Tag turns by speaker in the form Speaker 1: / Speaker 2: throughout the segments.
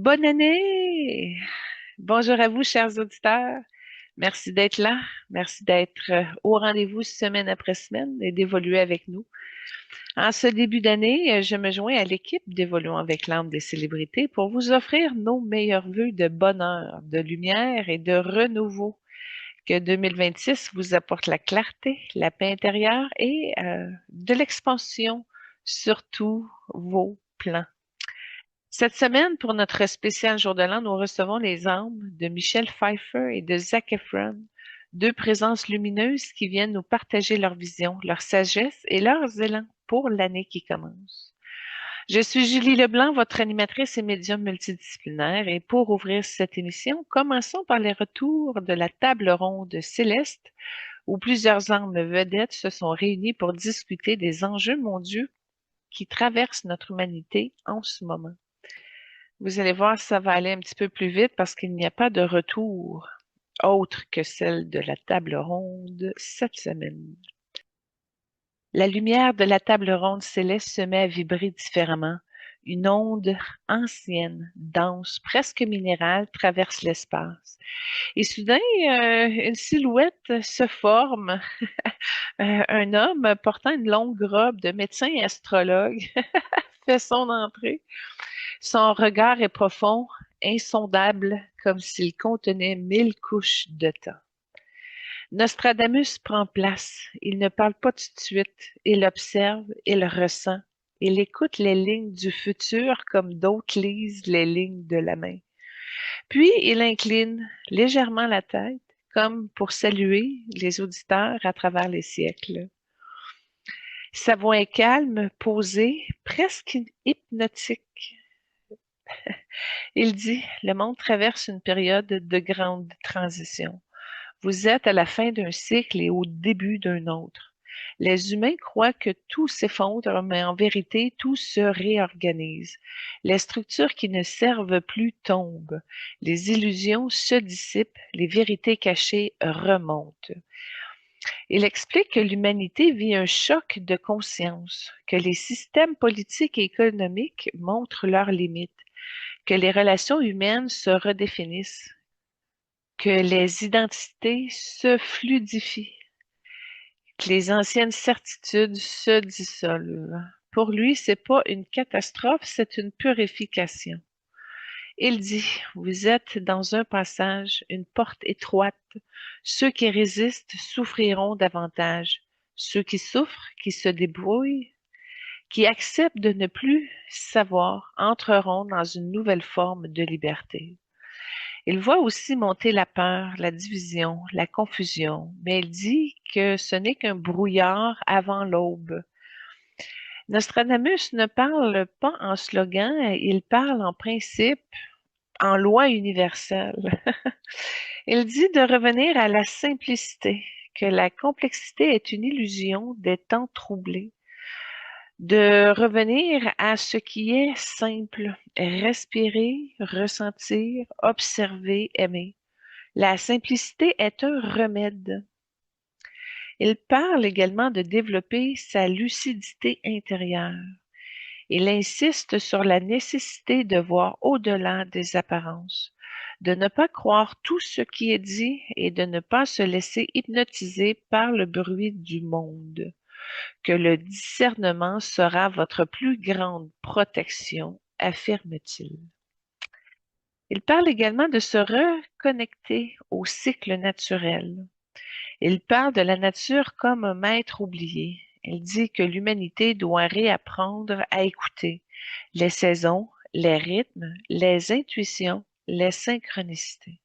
Speaker 1: Bonne année! Bonjour à vous, chers auditeurs. Merci d'être là. Merci d'être au rendez-vous semaine après semaine et d'évoluer avec nous. En ce début d'année, je me joins à l'équipe d'Évoluons avec l'âme des célébrités pour vous offrir nos meilleurs vœux de bonheur, de lumière et de renouveau. Que 2026 vous apporte la clarté, la paix intérieure et de l'expansion sur tous vos plans. Cette semaine, pour notre spécial Jour de l'An, nous recevons les âmes de Michelle Pfeiffer et de Zac Efron, deux présences lumineuses qui viennent nous partager leur vision, leur sagesse et leurs élans pour l'année qui commence. Je suis Julie Leblanc, votre animatrice et médium multidisciplinaire, et pour ouvrir cette émission, commençons par les retours de la table ronde céleste, où plusieurs âmes vedettes se sont réunies pour discuter des enjeux mondiaux qui traversent notre humanité en ce moment. Vous allez voir, ça va aller un petit peu plus vite parce qu'il n'y a pas de retour autre que celle de la table ronde cette semaine. La lumière de la table ronde céleste se met à vibrer différemment. Une onde ancienne, dense, presque minérale, traverse l'espace. Et soudain, une silhouette se forme. Un homme portant une longue robe de médecin et astrologue fait son entrée. Son regard est profond, insondable, comme s'il contenait 1000 couches de temps. Nostradamus prend place. Il ne parle pas tout de suite. Il observe, il ressent. Il écoute les lignes du futur comme d'autres lisent les lignes de la main. Puis il incline légèrement la tête, comme pour saluer les auditeurs à travers les siècles. Sa voix est calme, posée, presque hypnotique. Il dit, le monde traverse une période de grande transition. Vous êtes à la fin d'un cycle et au début d'un autre. Les humains croient que tout s'effondre, mais en vérité, tout se réorganise. Les structures qui ne servent plus tombent. Les illusions se dissipent, les vérités cachées remontent. Il explique que l'humanité vit un choc de conscience, que les systèmes politiques et économiques montrent leurs limites, que les relations humaines se redéfinissent, que les identités se fluidifient, que les anciennes certitudes se dissolvent. Pour lui, c'est pas une catastrophe, c'est une purification. Il dit, vous êtes dans un passage, une porte étroite. Ceux qui résistent souffriront davantage. Ceux qui souffrent, qui se débrouillent, qui acceptent de ne plus savoir, entreront dans une nouvelle forme de liberté. Il voit aussi monter la peur, la division, la confusion, mais il dit que ce n'est qu'un brouillard avant l'aube. Nostradamus ne parle pas en slogan, il parle en principe, en loi universelle. Il dit de revenir à la simplicité, que la complexité est une illusion des temps troublés, de revenir à ce qui est simple, respirer, ressentir, observer, aimer. La simplicité est un remède. Il parle également de développer sa lucidité intérieure. Il insiste sur la nécessité de voir au-delà des apparences, de ne pas croire tout ce qui est dit et de ne pas se laisser hypnotiser par le bruit du monde, que le discernement sera votre plus grande protection, affirme-t-il. Il parle également de se reconnecter au cycle naturel. Il parle de la nature comme un maître oublié. Il dit que l'humanité doit réapprendre à écouter les saisons, les rythmes, les intuitions, les synchronicités.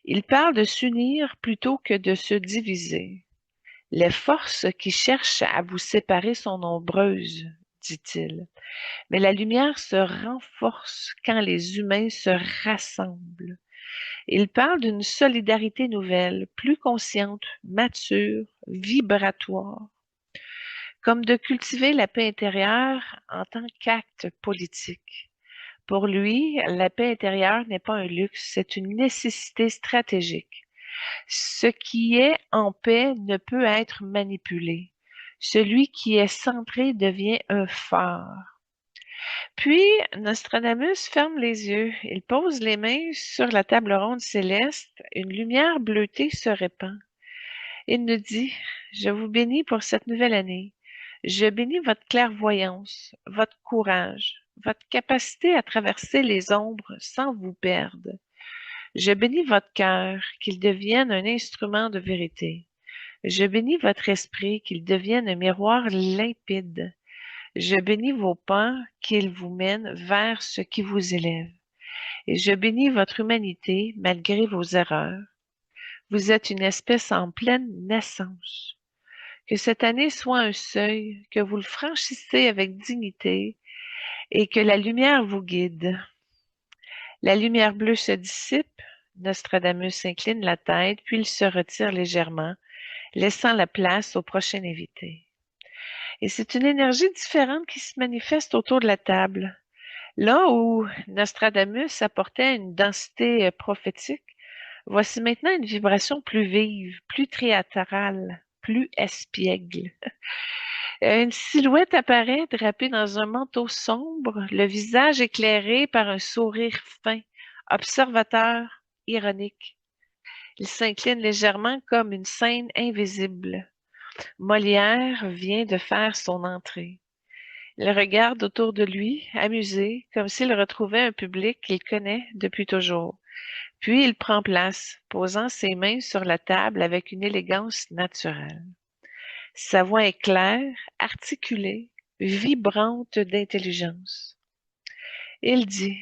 Speaker 1: Il parle de s'unir plutôt que de se diviser. Les forces qui cherchent à vous séparer sont nombreuses, dit-il, mais la lumière se renforce quand les humains se rassemblent. Il parle d'une solidarité nouvelle, plus consciente, mature, vibratoire, comme de cultiver la paix intérieure en tant qu'acte politique. Pour lui, la paix intérieure n'est pas un luxe, c'est une nécessité stratégique. Ce qui est en paix ne peut être manipulé. Celui qui est centré devient un phare. Puis, Nostradamus ferme les yeux. Il pose les mains sur la table ronde céleste. Une lumière bleutée se répand. Il nous dit, je vous bénis pour cette nouvelle année. Je bénis votre clairvoyance, votre courage, votre capacité à traverser les ombres sans vous perdre. Je bénis votre cœur, qu'il devienne un instrument de vérité. Je bénis votre esprit, qu'il devienne un miroir limpide. Je bénis vos pas, qu'ils vous mènent vers ce qui vous élève. Et je bénis votre humanité malgré vos erreurs. Vous êtes une espèce en pleine naissance. Que cette année soit un seuil, que vous le franchissez avec dignité et que la lumière vous guide. La lumière bleue se dissipe, Nostradamus incline la tête, puis il se retire légèrement, laissant la place au prochain invité. Et c'est une énergie différente qui se manifeste autour de la table. Là où Nostradamus apportait une densité prophétique, voici maintenant une vibration plus vive, plus théâtrale, plus espiègle. Une silhouette apparaît drapée dans un manteau sombre, le visage éclairé par un sourire fin, observateur, ironique. Il s'incline légèrement comme une scène invisible. Molière vient de faire son entrée. Il regarde autour de lui, amusé, comme s'il retrouvait un public qu'il connaît depuis toujours. Puis il prend place, posant ses mains sur la table avec une élégance naturelle. Sa voix est claire, articulée, vibrante d'intelligence. Il dit,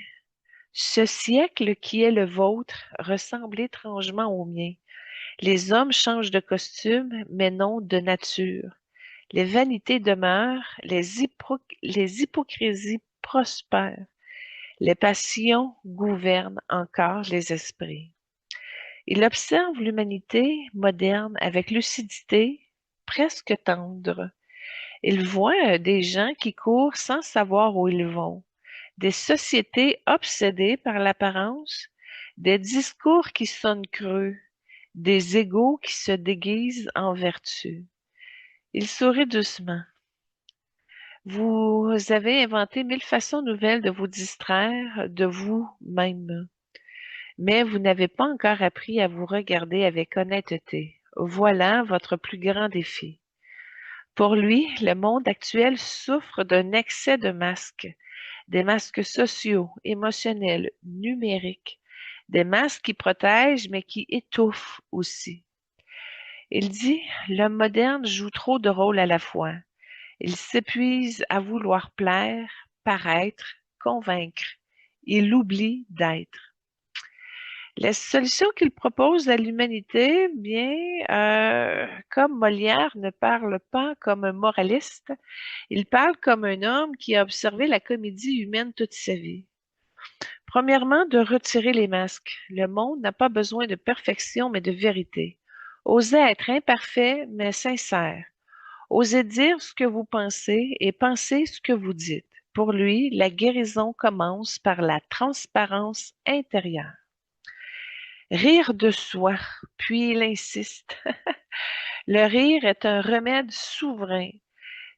Speaker 1: ce siècle qui est le vôtre ressemble étrangement au mien. Les hommes changent de costume, mais non de nature. Les vanités demeurent, les hypocrisies prospèrent. Les passions gouvernent encore les esprits. Il observe l'humanité moderne avec lucidité, presque tendre. Il voit des gens qui courent sans savoir où ils vont, des sociétés obsédées par l'apparence, des discours qui sonnent creux, des égos qui se déguisent en vertu. Il sourit doucement. Vous avez inventé 1000 façons nouvelles de vous distraire de vous-même, mais vous n'avez pas encore appris à vous regarder avec honnêteté. Voilà votre plus grand défi. Pour lui, le monde actuel souffre d'un excès de masques, des masques sociaux, émotionnels, numériques, des masques qui protègent mais qui étouffent aussi. Il dit, l'homme moderne joue trop de rôles à la fois. Il s'épuise à vouloir plaire, paraître, convaincre. Il oublie d'être. La solution qu'il propose à l'humanité, bien, comme Molière ne parle pas comme un moraliste, il parle comme un homme qui a observé la comédie humaine toute sa vie. Premièrement, de retirer les masques. Le monde n'a pas besoin de perfection, mais de vérité. Osez être imparfait, mais sincère. Osez dire ce que vous pensez et pensez ce que vous dites. Pour lui, la guérison commence par la transparence intérieure. Rire de soi, puis il insiste. Le rire est un remède souverain.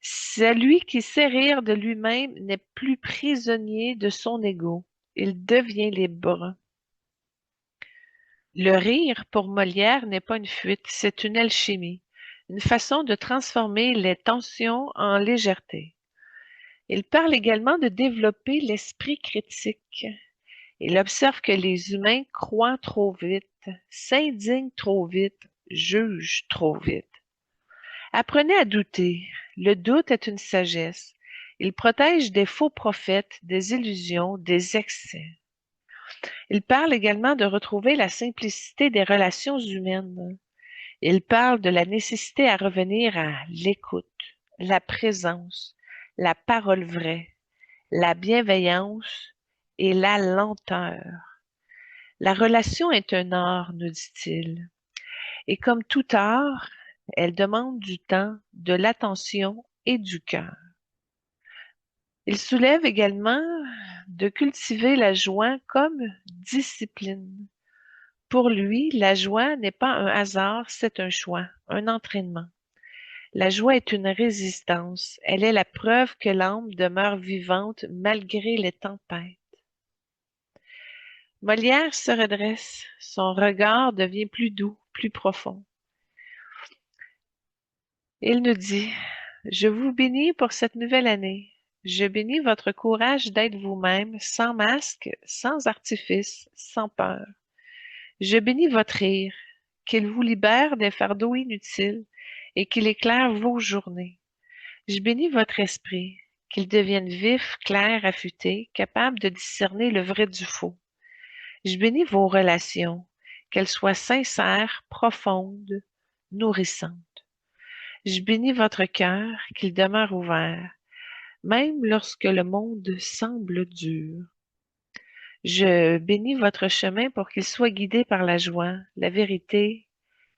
Speaker 1: Celui qui sait rire de lui-même n'est plus prisonnier de son ego. Il devient libre. Le rire, pour Molière, n'est pas une fuite, c'est une alchimie, une façon de transformer les tensions en légèreté. Il parle également de développer l'esprit critique. Il observe que les humains croient trop vite, s'indignent trop vite, jugent trop vite. Apprenez à douter. Le doute est une sagesse. Il protège des faux prophètes, des illusions, des excès. Il parle également de retrouver la simplicité des relations humaines. Il parle de la nécessité à revenir à l'écoute, la présence, la parole vraie, la bienveillance et la lenteur. La relation est un art, nous dit-il. Et comme tout art, elle demande du temps, de l'attention et du cœur. Il soulève également de cultiver la joie comme discipline. Pour lui, la joie n'est pas un hasard, c'est un choix, un entraînement. La joie est une résistance. Elle est la preuve que l'âme demeure vivante malgré les tempêtes. Molière se redresse. Son regard devient plus doux, plus profond. Il nous dit, je vous bénis pour cette nouvelle année. Je bénis votre courage d'être vous-même, sans masque, sans artifice, sans peur. Je bénis votre rire, qu'il vous libère des fardeaux inutiles et qu'il éclaire vos journées. Je bénis votre esprit, qu'il devienne vif, clair, affûté, capable de discerner le vrai du faux. Je bénis vos relations, qu'elles soient sincères, profondes, nourrissantes. Je bénis votre cœur, qu'il demeure ouvert, même lorsque le monde semble dur. Je bénis votre chemin pour qu'il soit guidé par la joie, la vérité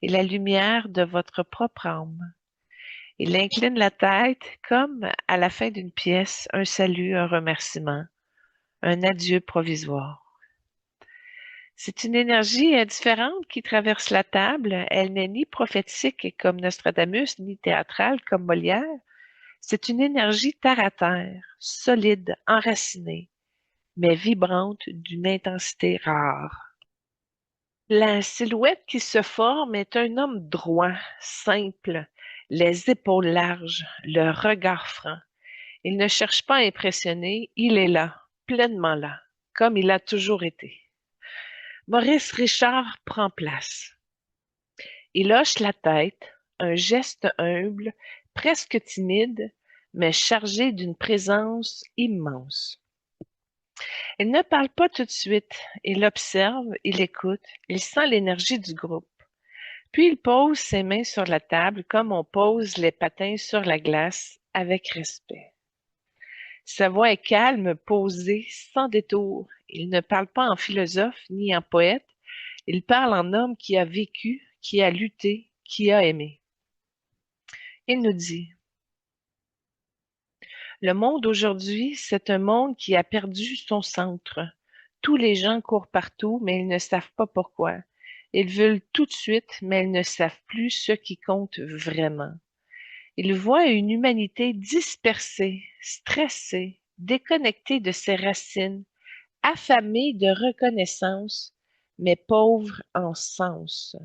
Speaker 1: et la lumière de votre propre âme. Il incline la tête comme à la fin d'une pièce, un salut, un remerciement, un adieu provisoire. C'est une énergie différente qui traverse la table. Elle n'est ni prophétique comme Nostradamus, ni théâtrale comme Molière. C'est une énergie terre à terre, solide, enracinée, mais vibrante d'une intensité rare. La silhouette qui se forme est un homme droit, simple, les épaules larges, le regard franc. Il ne cherche pas à impressionner, il est là, pleinement là, comme il a toujours été. Maurice Richard prend place. Il hoche la tête, un geste humble, presque timide, mais chargé d'une présence immense. Il ne parle pas tout de suite, il observe, il écoute, il sent l'énergie du groupe. Puis il pose ses mains sur la table comme on pose les patins sur la glace, avec respect. Sa voix est calme, posée, sans détour. Il ne parle pas en philosophe ni en poète, il parle en homme qui a vécu, qui a lutté, qui a aimé. Il nous dit, le monde aujourd'hui, c'est un monde qui a perdu son centre. Tous les gens courent partout, mais ils ne savent pas pourquoi. Ils veulent tout de suite, mais ils ne savent plus ce qui compte vraiment. Ils voient une humanité dispersée, stressée, déconnectée de ses racines, affamée de reconnaissance, mais pauvre en sens.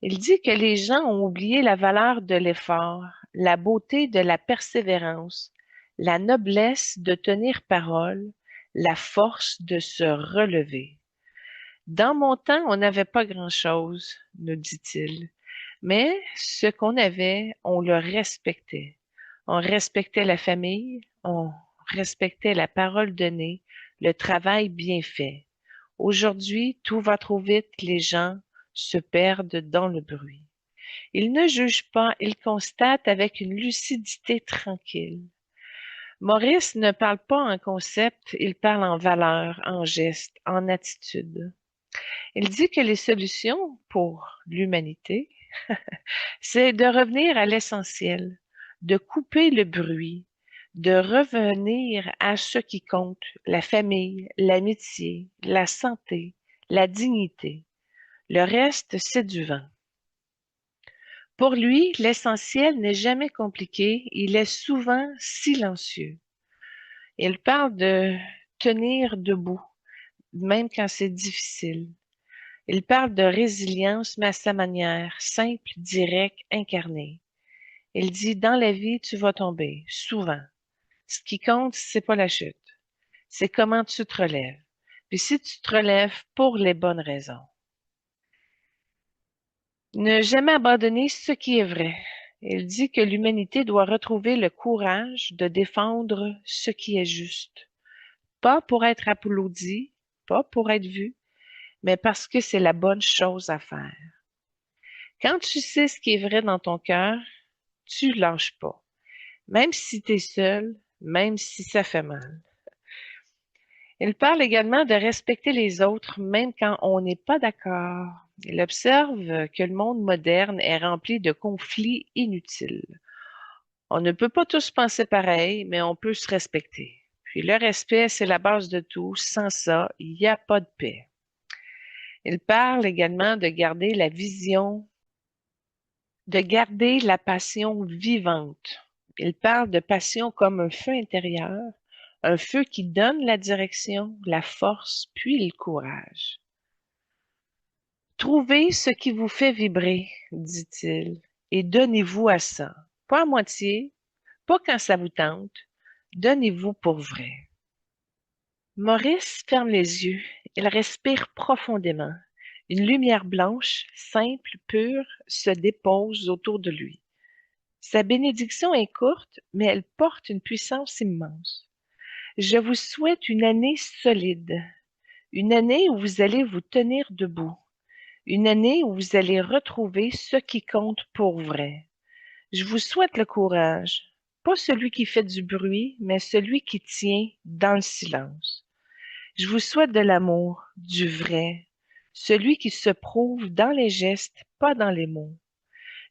Speaker 1: Il dit que les gens ont oublié la valeur de l'effort, la beauté de la persévérance, la noblesse de tenir parole, la force de se relever. Dans mon temps, on n'avait pas grand-chose, nous dit-il, mais ce qu'on avait, on le respectait. On respectait la famille, on respectait la parole donnée, le travail bien fait. Aujourd'hui, tout va trop vite, les gens se perdent dans le bruit. Ils ne jugent pas, ils constatent avec une lucidité tranquille. Maurice ne parle pas en concept, il parle en valeur, en geste, en attitude. Il dit que les solutions pour l'humanité, c'est de revenir à l'essentiel, de couper le bruit, de revenir à ce qui compte, la famille, l'amitié, la santé, la dignité. Le reste, c'est du vent. Pour lui, l'essentiel n'est jamais compliqué, il est souvent silencieux. Il parle de tenir debout, même quand c'est difficile. Il parle de résilience, mais à sa manière, simple, directe, incarnée. Il dit, dans la vie, tu vas tomber, souvent. Ce qui compte, c'est pas la chute. C'est comment tu te relèves. Puis si tu te relèves pour les bonnes raisons. Ne jamais abandonner ce qui est vrai. Il dit que l'humanité doit retrouver le courage de défendre ce qui est juste. Pas pour être applaudi, pas pour être vu, mais parce que c'est la bonne chose à faire. Quand tu sais ce qui est vrai dans ton cœur, tu lâches pas. Même si tu es seul, même si ça fait mal. Il parle également de respecter les autres, même quand on n'est pas d'accord. Il observe que le monde moderne est rempli de conflits inutiles. On ne peut pas tous penser pareil, mais on peut se respecter. Puis le respect, c'est la base de tout. Sans ça, il n'y a pas de paix. Il parle également de garder la vision de garder la passion vivante. Il parle de passion comme un feu intérieur, un feu qui donne la direction, la force, puis le courage. Trouvez ce qui vous fait vibrer, dit-il, et donnez-vous à ça. Pas à moitié, pas quand ça vous tente, donnez-vous pour vrai. Maurice ferme les yeux. Il respire profondément. Une lumière blanche, simple, pure, se dépose autour de lui. Sa bénédiction est courte, mais elle porte une puissance immense. Je vous souhaite une année solide, une année où vous allez vous tenir debout, une année où vous allez retrouver ce qui compte pour vrai. Je vous souhaite le courage, pas celui qui fait du bruit, mais celui qui tient dans le silence. Je vous souhaite de l'amour, du vrai, celui qui se prouve dans les gestes, pas dans les mots.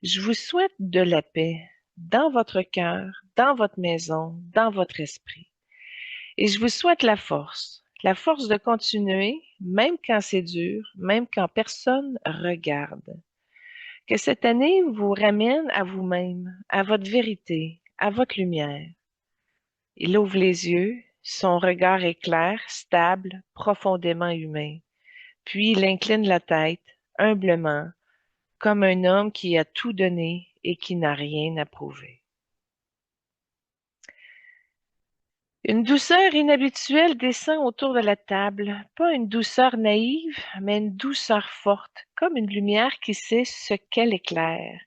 Speaker 1: Je vous souhaite de la paix dans votre cœur, dans votre maison, dans votre esprit. Et je vous souhaite la force de continuer, même quand c'est dur, même quand personne regarde. Que cette année vous ramène à vous-même, à votre vérité, à votre lumière. Il ouvre les yeux, son regard est clair, stable, profondément humain. Puis il incline la tête, humblement, comme un homme qui a tout donné et qui n'a rien à prouver. Une douceur inhabituelle descend autour de la table, pas une douceur naïve, mais une douceur forte, comme une lumière qui sait ce qu'elle éclaire.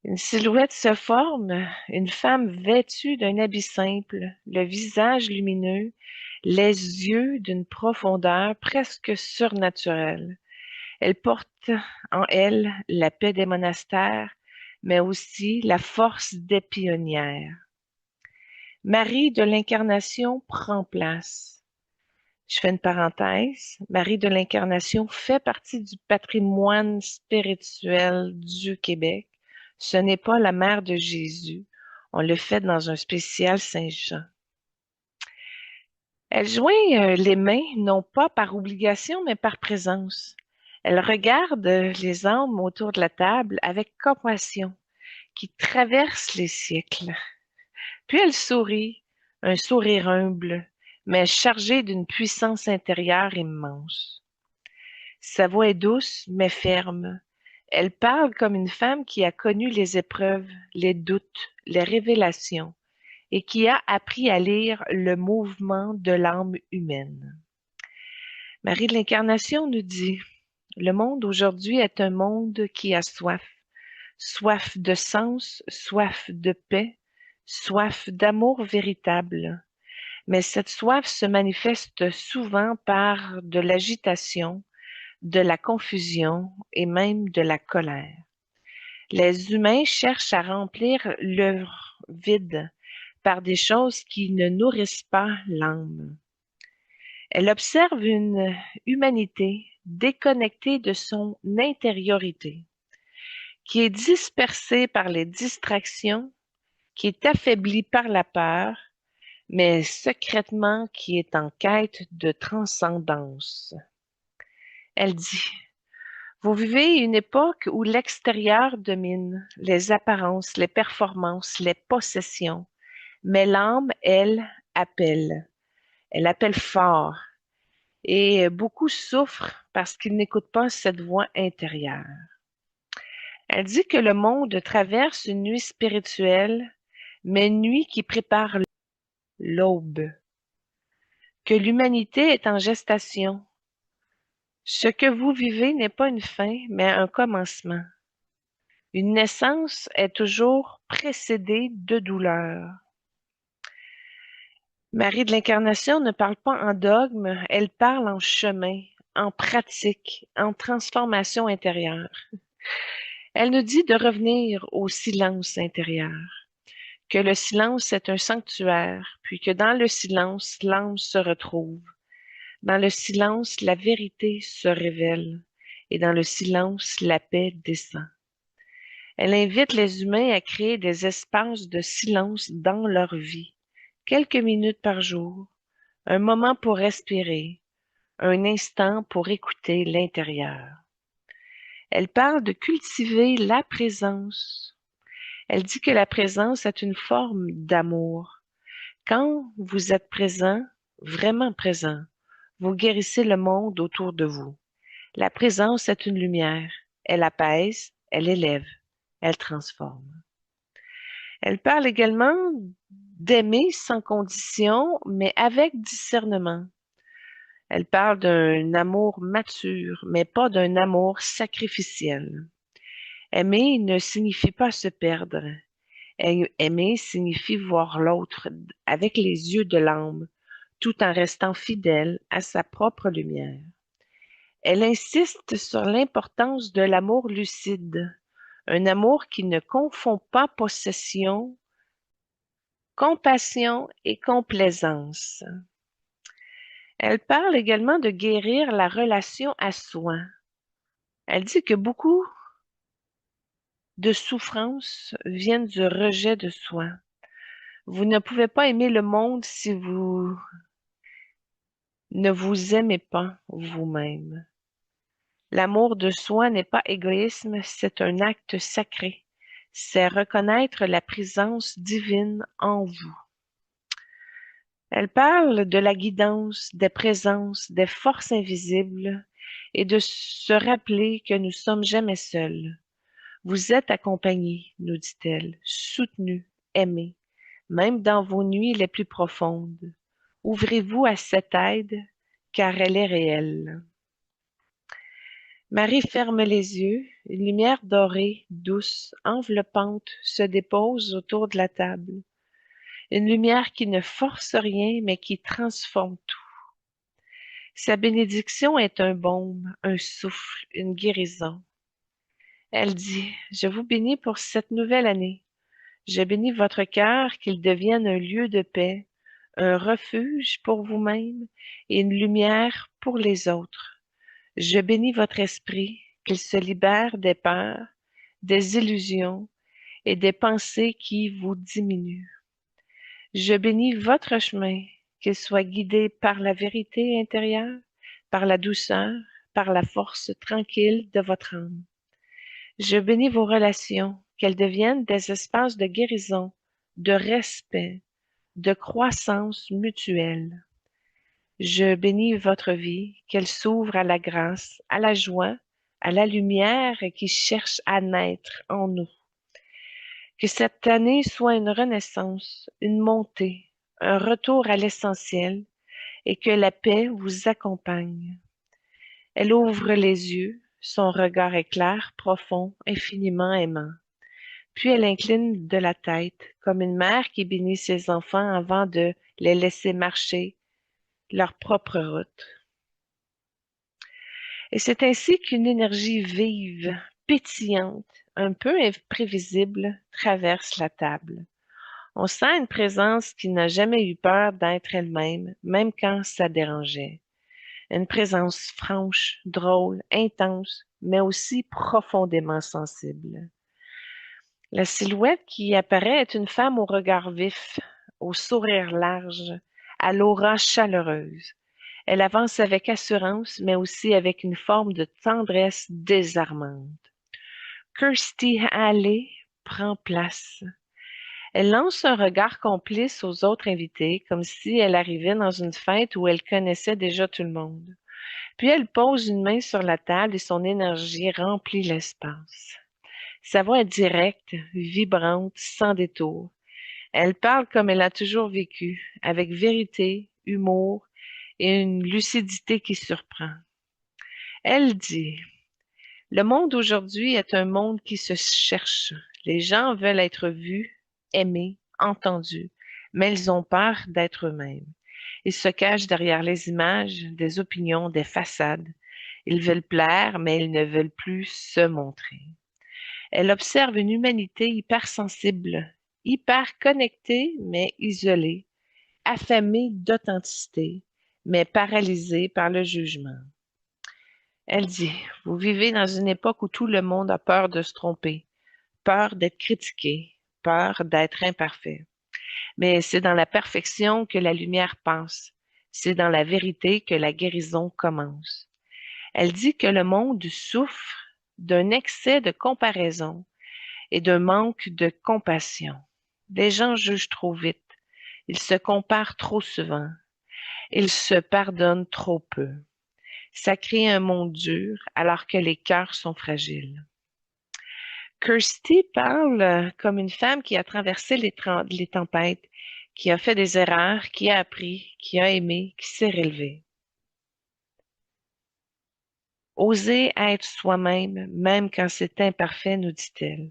Speaker 1: Une silhouette se forme, une femme vêtue d'un habit simple, le visage lumineux, les yeux d'une profondeur presque surnaturelle. Elle porte en elle la paix des monastères, mais aussi la force des pionnières. Marie de l'Incarnation prend place. Je fais une parenthèse. Marie de l'Incarnation fait partie du patrimoine spirituel du Québec. Ce n'est pas la mère de Jésus. On le fait dans un spécial Saint-Jean. Elle joint les mains, non pas par obligation, mais par présence. Elle regarde les âmes autour de la table avec compassion qui traverse les siècles. Puis elle sourit, un sourire humble, mais chargé d'une puissance intérieure immense. Sa voix est douce, mais ferme. Elle parle comme une femme qui a connu les épreuves, les doutes, les révélations, et qui a appris à lire le mouvement de l'âme humaine. Marie de l'Incarnation nous dit, le monde aujourd'hui est un monde qui a soif, soif de sens, soif de paix, soif d'amour véritable. Mais cette soif se manifeste souvent par de l'agitation, de la confusion et même de la colère. Les humains cherchent à remplir leur vide par des choses qui ne nourrissent pas l'âme. Elle observe une humanité déconnectée de son intériorité, qui est dispersée par les distractions, qui est affaiblie par la peur, mais secrètement qui est en quête de transcendance. Elle dit, vous vivez une époque où l'extérieur domine, les apparences, les performances, les possessions, mais l'âme, elle, appelle. Elle appelle fort et beaucoup souffrent parce qu'ils n'écoutent pas cette voix intérieure. Elle dit que le monde traverse une nuit spirituelle, mais une nuit qui prépare l'aube, que l'humanité est en gestation. Ce que vous vivez n'est pas une fin, mais un commencement. Une naissance est toujours précédée de douleur. Marie de l'Incarnation ne parle pas en dogme, elle parle en chemin, en pratique, en transformation intérieure. Elle nous dit de revenir au silence intérieur, que le silence est un sanctuaire, puis que dans le silence, l'âme se retrouve. Dans le silence, la vérité se révèle, et dans le silence, la paix descend. Elle invite les humains à créer des espaces de silence dans leur vie, quelques minutes par jour, un moment pour respirer, un instant pour écouter l'intérieur. Elle parle de cultiver la présence. Elle dit que la présence est une forme d'amour. Quand vous êtes présent, vraiment présent, vous guérissez le monde autour de vous. La présence est une lumière. Elle apaise, elle élève, elle transforme. Elle parle également d'aimer sans condition, mais avec discernement. Elle parle d'un amour mature, mais pas d'un amour sacrificiel. Aimer ne signifie pas se perdre. Aimer signifie voir l'autre avec les yeux de l'âme, tout en restant fidèle à sa propre lumière. Elle insiste sur l'importance de l'amour lucide, un amour qui ne confond pas possession, compassion et complaisance. Elle parle également de guérir la relation à soi. Elle dit que beaucoup de souffrances viennent du rejet de soi. Vous ne pouvez pas aimer le monde si vous ne vous aimez pas vous-même. L'amour de soi n'est pas égoïsme, c'est un acte sacré. C'est reconnaître la présence divine en vous. Elle parle de la guidance, des présences, des forces invisibles et de se rappeler que nous sommes jamais seuls. Vous êtes accompagnés, nous dit-elle, soutenus, aimés, même dans vos nuits les plus profondes. Ouvrez-vous à cette aide, car elle est réelle. Marie ferme les yeux, une lumière dorée, douce, enveloppante, se dépose autour de la table. Une lumière qui ne force rien, mais qui transforme tout. Sa bénédiction est un baume, un souffle, une guérison. Elle dit, je vous bénis pour cette nouvelle année. Je bénis votre cœur, qu'il devienne un lieu de paix, un refuge pour vous-même et une lumière pour les autres. Je bénis votre esprit, qu'il se libère des peurs, des illusions et des pensées qui vous diminuent. Je bénis votre chemin, qu'il soit guidé par la vérité intérieure, par la douceur, par la force tranquille de votre âme. Je bénis vos relations, qu'elles deviennent des espaces de guérison, de respect, de croissance mutuelle. Je bénis votre vie, qu'elle s'ouvre à la grâce, à la joie, à la lumière qui cherche à naître en nous. Que cette année soit une renaissance, une montée, un retour à l'essentiel et que la paix vous accompagne. Elle ouvre les yeux, son regard est clair, profond, infiniment aimant. Puis elle incline de la tête, comme une mère qui bénit ses enfants avant de les laisser marcher leur propre route. Et c'est ainsi qu'une énergie vive, pétillante, un peu imprévisible, traverse la table. On sent une présence qui n'a jamais eu peur d'être elle-même, même quand ça dérangeait. Une présence franche, drôle, intense, mais aussi profondément sensible. La silhouette qui apparaît est une femme au regard vif, au sourire large, à l'aura chaleureuse. Elle avance avec assurance, mais aussi avec une forme de tendresse désarmante. Kirstie Alley prend place. Elle lance un regard complice aux autres invités, comme si elle arrivait dans une fête où elle connaissait déjà tout le monde. Puis elle pose une main sur la table et son énergie remplit l'espace. Sa voix est directe, vibrante, sans détour. Elle parle comme elle a toujours vécu, avec vérité, humour et une lucidité qui surprend. Elle dit, le monde aujourd'hui est un monde qui se cherche. Les gens veulent être vus, aimés, entendus, mais ils ont peur d'être eux-mêmes. Ils se cachent derrière les images, des opinions, des façades. Ils veulent plaire, mais ils ne veulent plus se montrer. Elle observe une humanité hypersensible, hyper connectée, mais isolée, affamée d'authenticité, mais paralysée par le jugement. Elle dit, vous vivez dans une époque où tout le monde a peur de se tromper, peur d'être critiqué, peur d'être imparfait. Mais c'est dans la perfection que la lumière passe. C'est dans la vérité que la guérison commence. Elle dit que le monde souffre, d'un excès de comparaison et d'un manque de compassion. Les gens jugent trop vite. Ils se comparent trop souvent. Ils se pardonnent trop peu. Ça crée un monde dur alors que les cœurs sont fragiles. Kirsty parle comme une femme qui a traversé les tempêtes, qui a fait des erreurs, qui a appris, qui a aimé, qui s'est relevé. Osez être soi-même, même quand c'est imparfait, nous dit-elle.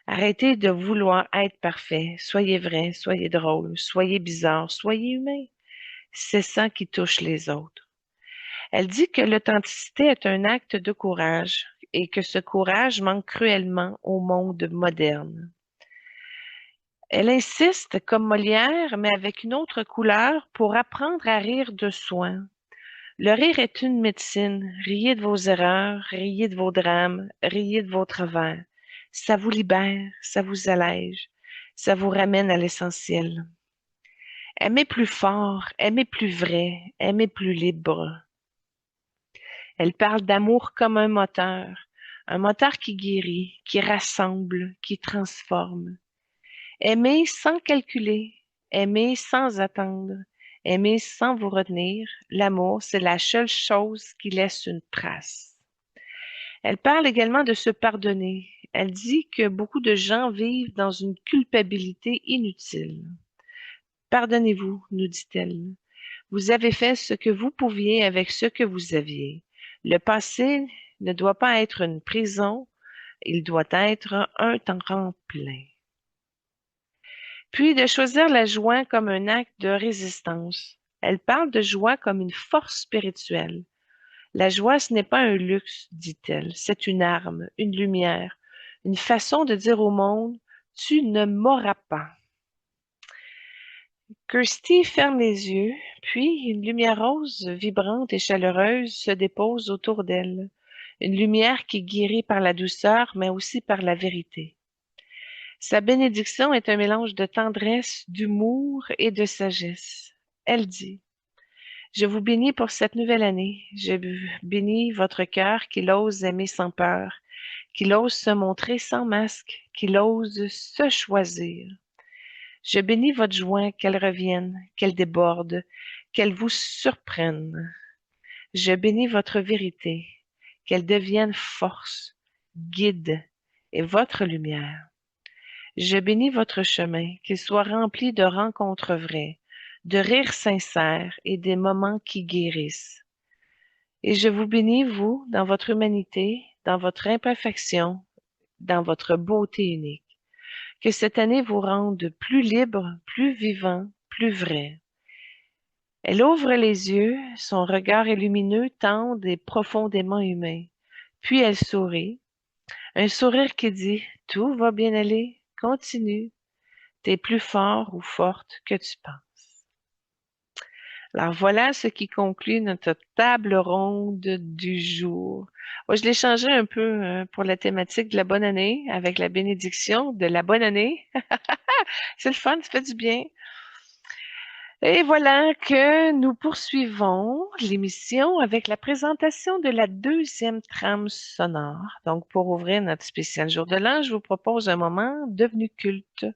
Speaker 1: Arrêtez de vouloir être parfait. Soyez vrai, soyez drôle, soyez bizarre, soyez humain. C'est ça qui touche les autres. Elle dit que l'authenticité est un acte de courage et que ce courage manque cruellement au monde moderne. Elle insiste, comme Molière, mais avec une autre couleur, pour apprendre à rire de soi. Le rire est une médecine. Riez de vos erreurs, riez de vos drames, riez de vos travers. Ça vous libère, ça vous allège, ça vous ramène à l'essentiel. Aimez plus fort, aimez plus vrai, aimez plus libre. Elle parle d'amour comme un moteur qui guérit, qui rassemble, qui transforme. Aimez sans calculer, aimez sans attendre, aimez sans vous retenir. L'amour, c'est la seule chose qui laisse une trace. Elle parle également de se pardonner. Elle dit que beaucoup de gens vivent dans une culpabilité inutile. Pardonnez-vous, nous dit-elle. Vous avez fait ce que vous pouviez avec ce que vous aviez. Le passé ne doit pas être une prison, il doit être un temps plein. Puis de choisir la joie comme un acte de résistance. Elle parle de joie comme une force spirituelle. La joie, ce n'est pas un luxe, dit-elle, c'est une arme, une lumière, une façon de dire au monde, tu ne m'auras pas. Kirsty ferme les yeux, puis une lumière rose, vibrante et chaleureuse se dépose autour d'elle. Une lumière qui guérit par la douceur, mais aussi par la vérité. Sa bénédiction est un mélange de tendresse, d'humour et de sagesse. Elle dit, je vous bénis pour cette nouvelle année. Je bénis votre cœur qu'il ose aimer sans peur, qu'il ose se montrer sans masque, qu'il ose se choisir. Je bénis votre joie, qu'elle revienne, qu'elle déborde, qu'elle vous surprenne. Je bénis votre vérité, qu'elle devienne force, guide et votre lumière. Je bénis votre chemin, qu'il soit rempli de rencontres vraies, de rires sincères et des moments qui guérissent. Et je vous bénis, vous, dans votre humanité, dans votre imperfection, dans votre beauté unique. Que cette année vous rende plus libre, plus vivant, plus vrai. Elle ouvre les yeux, son regard est lumineux, tendre et profondément humain. Puis elle sourit, un sourire qui dit « Tout va bien aller, continue, t'es plus fort ou forte que tu penses. » Alors voilà ce qui conclut notre table ronde du jour. Moi, je l'ai changé un peu pour la thématique de la bonne année, avec la bénédiction de la bonne année. C'est le fun, ça fait du bien. Et voilà que nous poursuivons l'émission avec la présentation de la deuxième trame sonore. Donc, pour ouvrir notre spécial jour de l'an, je vous propose un moment devenu culte.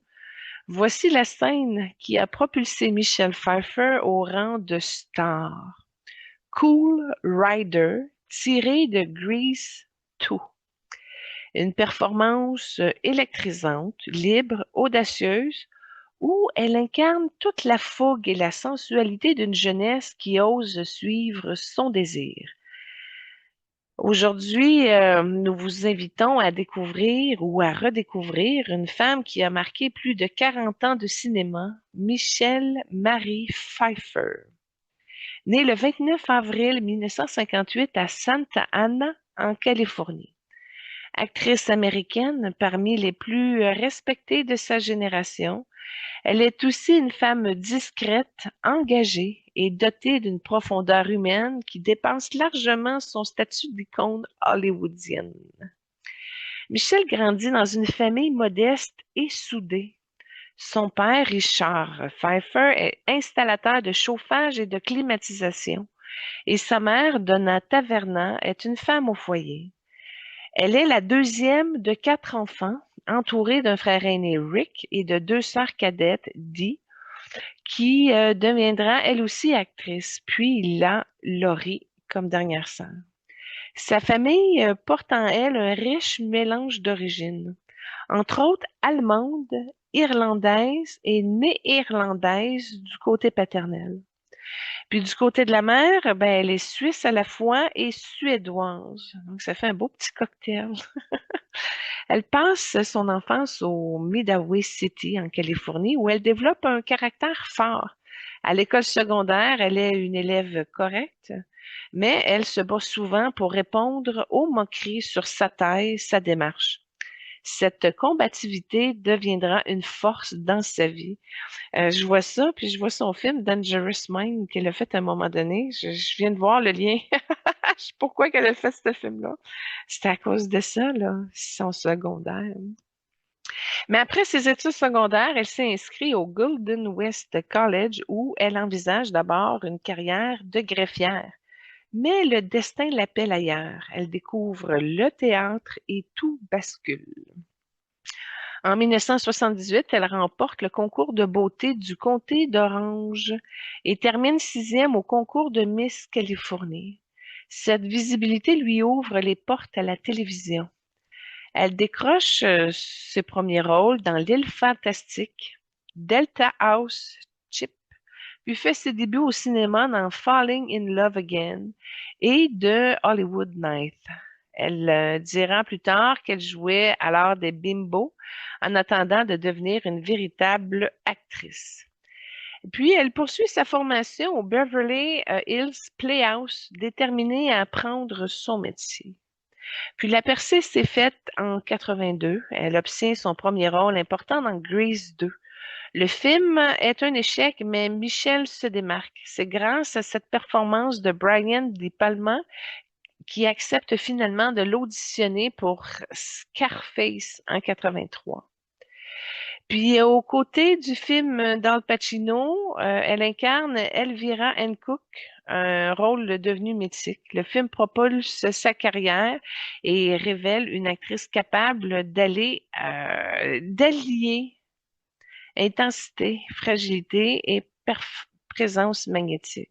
Speaker 1: Voici la scène qui a propulsé Michelle Pfeiffer au rang de star. Cool Rider, tiré de Grease 2. Une performance électrisante, libre, audacieuse, où elle incarne toute la fougue et la sensualité d'une jeunesse qui ose suivre son désir. Aujourd'hui, nous vous invitons à découvrir ou à redécouvrir une femme qui a marqué plus de 40 ans de cinéma, Michelle Marie Pfeiffer. Née le 29 avril 1958 à Santa Ana, en Californie. Actrice américaine parmi les plus respectées de sa génération, elle est aussi une femme discrète, engagée et dotée d'une profondeur humaine qui dépasse largement son statut d'icône hollywoodienne. Michelle grandit dans une famille modeste et soudée. Son père, Richard Pfeiffer, est installateur de chauffage et de climatisation, et sa mère, Donna Taverna, est une femme au foyer. Elle est la deuxième de 4 enfants, entourée d'un frère aîné Rick et de 2 sœurs cadettes, Dee, qui deviendra elle aussi actrice. Puis il a Laurie comme dernière sœur. Sa famille porte en elle un riche mélange d'origines, entre autres allemande, irlandaise et néerlandaise du côté paternel. Puis du côté de la mère, ben, elle est suisse à la fois et suédoise. Donc ça fait un beau petit cocktail. Elle passe son enfance au Midway City, en Californie, où elle développe un caractère fort. À l'école secondaire, elle est une élève correcte, mais elle se bat souvent pour répondre aux moqueries sur sa taille, sa démarche. Cette combativité deviendra une force dans sa vie. Je vois ça, puis je vois son film Dangerous Mind qu'elle a fait à un moment donné. Je viens de voir le lien. Je sais pourquoi qu'elle a fait ce film-là. C'était à cause de ça, là, son secondaire. Mais après ses études secondaires, elle s'est inscrite au Golden West College où elle envisage d'abord une carrière de greffière. Mais le destin l'appelle ailleurs. Elle découvre le théâtre et tout bascule. En 1978, elle remporte le concours de beauté du comté d'Orange et termine 6e au concours de Miss Californie. Cette visibilité lui ouvre les portes à la télévision. Elle décroche ses premiers rôles dans L'Île Fantastique, Delta House, Chip, puis fait ses débuts au cinéma dans Falling in Love Again et de Hollywood Night. Elle dira plus tard qu'elle jouait alors des bimbos en attendant de devenir une véritable actrice. Puis, elle poursuit sa formation au Beverly Hills Playhouse, déterminée à apprendre son métier. Puis la percée s'est faite en 82. Elle obtient son premier rôle important dans Grease 2. Le film est un échec, mais Michelle se démarque. C'est grâce à cette performance de Brian De Palma qui accepte finalement de l'auditionner pour Scarface en 83. Puis aux côtés du film d'Al Pacino, elle incarne Elvira Hancock, un rôle devenu mythique. Le film propulse sa carrière et révèle une actrice capable d'allier intensité, fragilité et présence magnétique.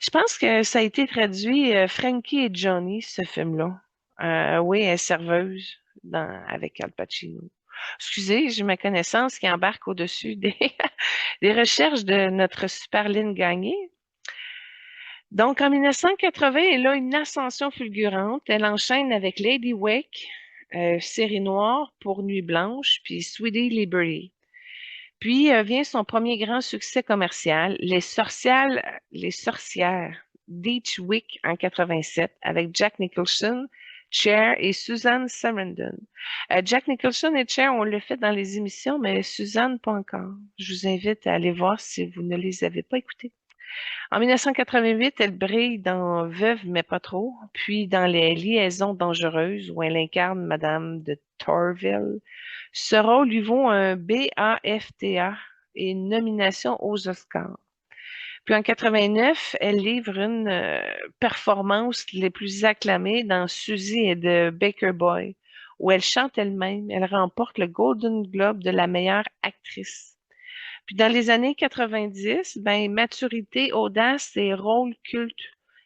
Speaker 1: Je pense que ça a été traduit Frankie et Johnny, ce film-là. Oui, elle est serveuse avec Al Pacino. Excusez, j'ai ma connaissance qui embarque au-dessus des recherches de notre super Lynn Gagné. Donc, en 1980, elle a une ascension fulgurante. Elle enchaîne avec Lady Wake, Série noire pour Nuit blanche, puis Sweetie Liberty. Puis vient son premier grand succès commercial, Les sorcières d'Eachwick en 87, avec Jack Nicholson, Cher et Suzanne Sarandon. Jack Nicholson et Cher, on le fait dans les émissions, mais Suzanne, pas encore. Je vous invite à aller voir si vous ne les avez pas écoutées. En 1988, elle brille dans Veuve, mais pas trop, puis dans Les Liaisons dangereuses, où elle incarne Madame de Torville. Ce rôle lui vaut un BAFTA et une nomination aux Oscars. Puis en 89, elle livre une performance les plus acclamées dans Suzy et de Baker Boy, où elle chante elle-même. Elle remporte le Golden Globe de la meilleure actrice. Puis dans les années 90, ben, maturité, audace et rôle culte.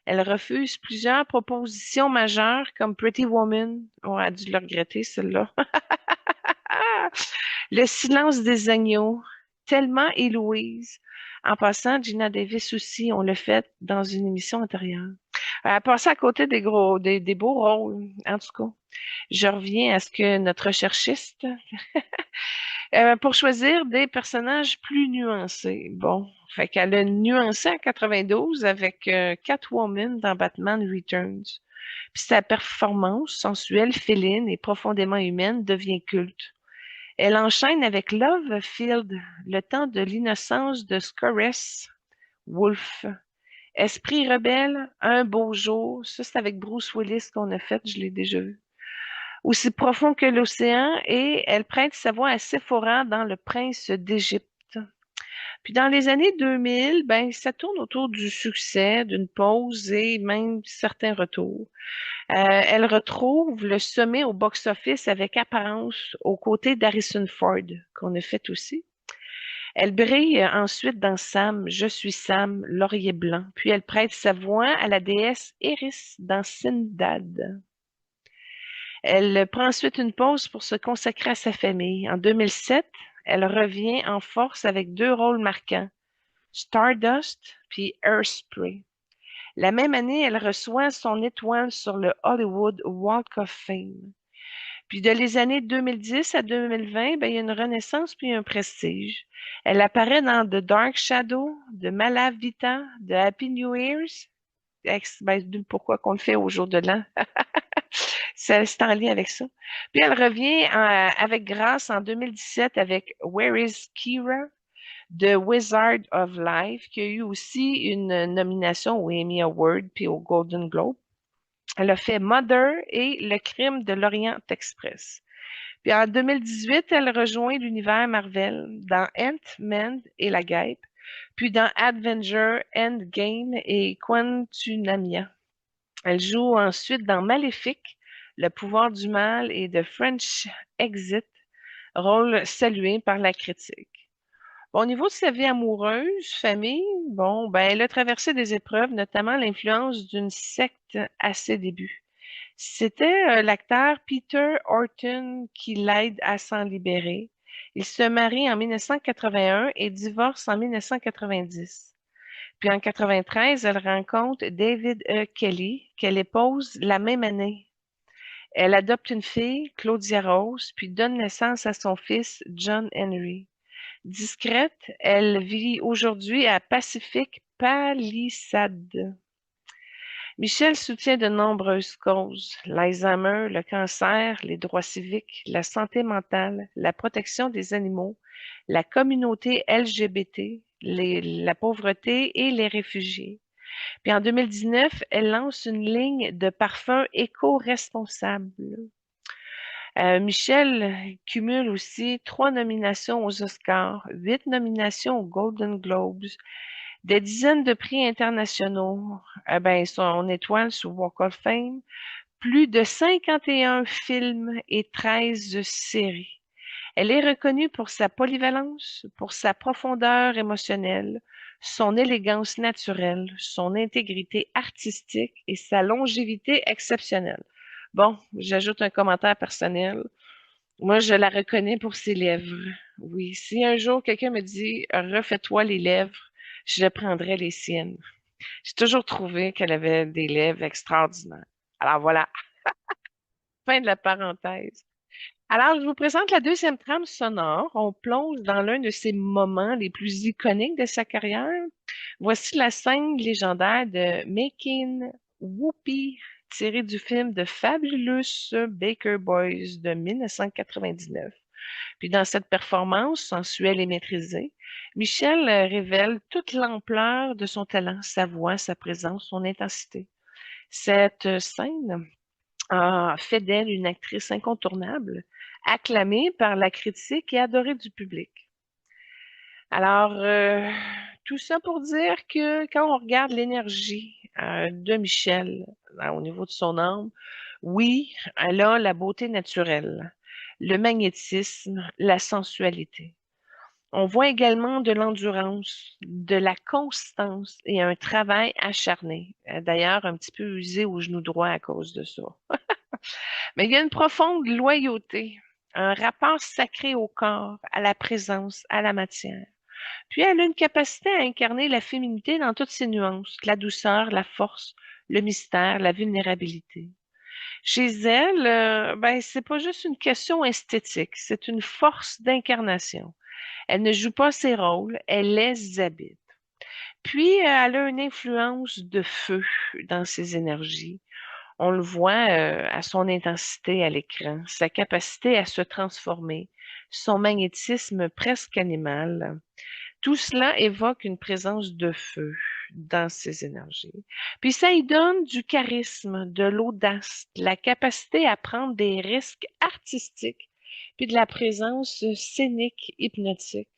Speaker 1: Elle refuse plusieurs propositions majeures comme Pretty Woman. On a dû le regretter, celle-là. Le silence des agneaux, Thelma et Louise. En passant, Gina Davis aussi, on l'a fait dans une émission antérieure. Elle a passé à côté des beaux rôles, en tout cas. Je reviens à ce que notre recherchiste pour choisir des personnages plus nuancés. Bon, fait qu'elle a nuancé en 92 avec Catwoman dans Batman Returns. Puis sa performance sensuelle, féline et profondément humaine devient culte. Elle enchaîne avec Love Field, Le temps de l'innocence de Scoress Wolf. Esprit rebelle, Un beau jour. Ça, c'est avec Bruce Willis qu'on a fait, je l'ai déjà vu. Aussi profond que l'océan, et elle prête sa voix à Séphora dans Le Prince d'Égypte. Puis dans les années 2000, ben, ça tourne autour du succès, d'une pause et même certains retours. Elle retrouve le sommet au box-office avec apparence aux côtés d'Harrison Ford, qu'on a fait aussi. Elle brille ensuite dans Sam, Je suis Sam, Laurier blanc, puis elle prête sa voix à la déesse Eris dans Sindad. Elle prend ensuite une pause pour se consacrer à sa famille. En 2007, elle revient en force avec deux rôles marquants, Stardust puis Hairspray. La même année, elle reçoit son étoile sur le Hollywood Walk of Fame. Puis de les années 2010 à 2020, ben, il y a une renaissance puis un prestige. Elle apparaît dans The Dark Shadow, de Malavita, de Happy New Year's. Ben, pourquoi qu'on le fait au jour de l'an? C'est en lien avec ça. Puis elle revient avec grâce en 2017 avec Where is Kira? The Wizard of Life, qui a eu aussi une nomination au Emmy Award puis au Golden Globe. Elle a fait Mother et Le crime de l'Orient Express. Puis en 2018, elle rejoint l'univers Marvel dans Ant-Man et la Guêpe, puis dans Avenger Endgame et Quantumania. Elle joue ensuite dans Maléfique, Le pouvoir du mal et The French Exit, rôle salué par la critique. Bon, au niveau de sa vie amoureuse, famille, bon, ben, elle a traversé des épreuves, notamment l'influence d'une secte à ses débuts. C'était l'acteur Peter Horton qui l'aide à s'en libérer. Il se marie en 1981 et divorce en 1990. Puis en 93, elle rencontre David E. Kelly, qu'elle épouse la même année. Elle adopte une fille, Claudia Rose, puis donne naissance à son fils, John Henry. Discrète, elle vit aujourd'hui à Pacific Palisades. Michel soutient de nombreuses causes, l'Alzheimer, le cancer, les droits civiques, la santé mentale, la protection des animaux, la communauté LGBT, la pauvreté et les réfugiés. Puis en 2019, elle lance une ligne de parfums éco-responsables. Michel cumule aussi 3 nominations aux Oscars, 8 nominations aux Golden Globes, des dizaines de prix internationaux, ben, son étoile sur Walk of Fame, plus de 51 films et 13 séries. Elle est reconnue pour sa polyvalence, pour sa profondeur émotionnelle, son élégance naturelle, son intégrité artistique et sa longévité exceptionnelle. Bon, j'ajoute un commentaire personnel. Moi, je la reconnais pour ses lèvres. Oui, si un jour quelqu'un me dit refais-toi les lèvres, je prendrais les siennes. J'ai toujours trouvé qu'elle avait des lèvres extraordinaires. Alors voilà, fin de la parenthèse. Alors, je vous présente la deuxième trame sonore. On plonge dans l'un de ses moments les plus iconiques de sa carrière. Voici la scène légendaire de Making Whoopi, tirée du film The Fabulous Baker Boys de 1999. Puis dans cette performance sensuelle et maîtrisée, Michel révèle toute l'ampleur de son talent, sa voix, sa présence, son intensité. Cette scène a fait d'elle une actrice incontournable, acclamée par la critique et adorée du public. Alors, tout ça pour dire que quand on regarde l'énergie de Michel au niveau de son âme, oui, elle a la beauté naturelle, le magnétisme, la sensualité. On voit également de l'endurance, de la constance et un travail acharné. D'ailleurs, un petit peu usé au genou droit à cause de ça. Mais il y a une profonde loyauté, un rapport sacré au corps, à la présence, à la matière. Puis elle a une capacité à incarner la féminité dans toutes ses nuances, la douceur, la force, le mystère, la vulnérabilité. Chez elle, ben, c'est pas juste une question esthétique, c'est une force d'incarnation. Elle ne joue pas ses rôles, elle les habite. Puis, elle a une influence de feu dans ses énergies. On le voit à son intensité à l'écran, sa capacité à se transformer, son magnétisme presque animal. Tout cela évoque une présence de feu dans ses énergies. Puis ça y donne du charisme, de l'audace, de la capacité à prendre des risques artistiques, puis de la présence scénique hypnotique.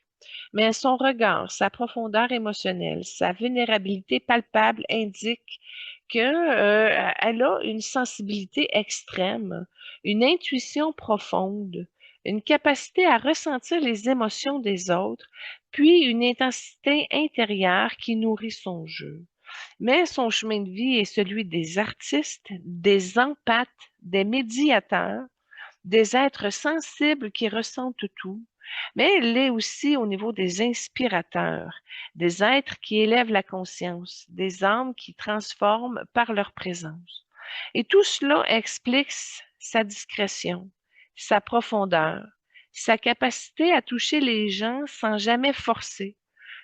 Speaker 1: Mais son regard, sa profondeur émotionnelle, sa vulnérabilité palpable indiquent qu'elle a une sensibilité extrême, une intuition profonde, une capacité à ressentir les émotions des autres, puis une intensité intérieure qui nourrit son jeu. Mais son chemin de vie est celui des artistes, des empathes, des médiateurs, des êtres sensibles qui ressentent tout, mais elle l'est aussi au niveau des inspirateurs, des êtres qui élèvent la conscience, des âmes qui transforment par leur présence. Et tout cela explique sa discrétion, sa profondeur, sa capacité à toucher les gens sans jamais forcer,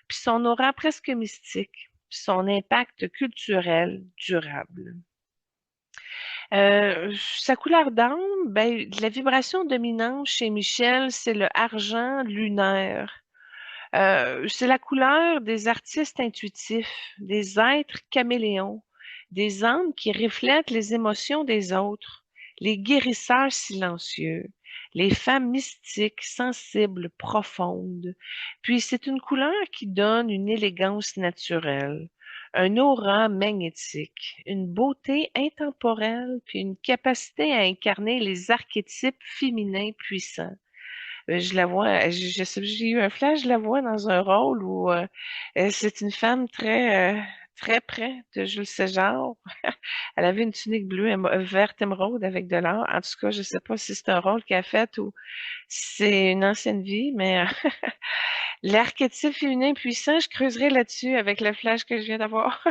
Speaker 1: puis son aura presque mystique, puis son impact culturel durable. Sa couleur d'âme, ben, la vibration dominante chez Michel, c'est le argent lunaire. C'est la couleur des artistes intuitifs, des êtres caméléons, des âmes qui reflètent les émotions des autres, les guérisseurs silencieux, les femmes mystiques, sensibles, profondes. Puis c'est une couleur qui donne une élégance naturelle, un aura magnétique, une beauté intemporelle, puis une capacité à incarner les archétypes féminins puissants. Je la vois, j'ai eu un flash, je la vois dans un rôle où c'est une femme très près de Jules César. Elle avait une tunique bleue, verte émeraude avec de l'or. En tout cas, je sais pas si c'est un rôle qu'elle a fait ou si c'est une ancienne vie, mais l'archétype féminin puissant, je creuserai là-dessus avec le flash que je viens d'avoir.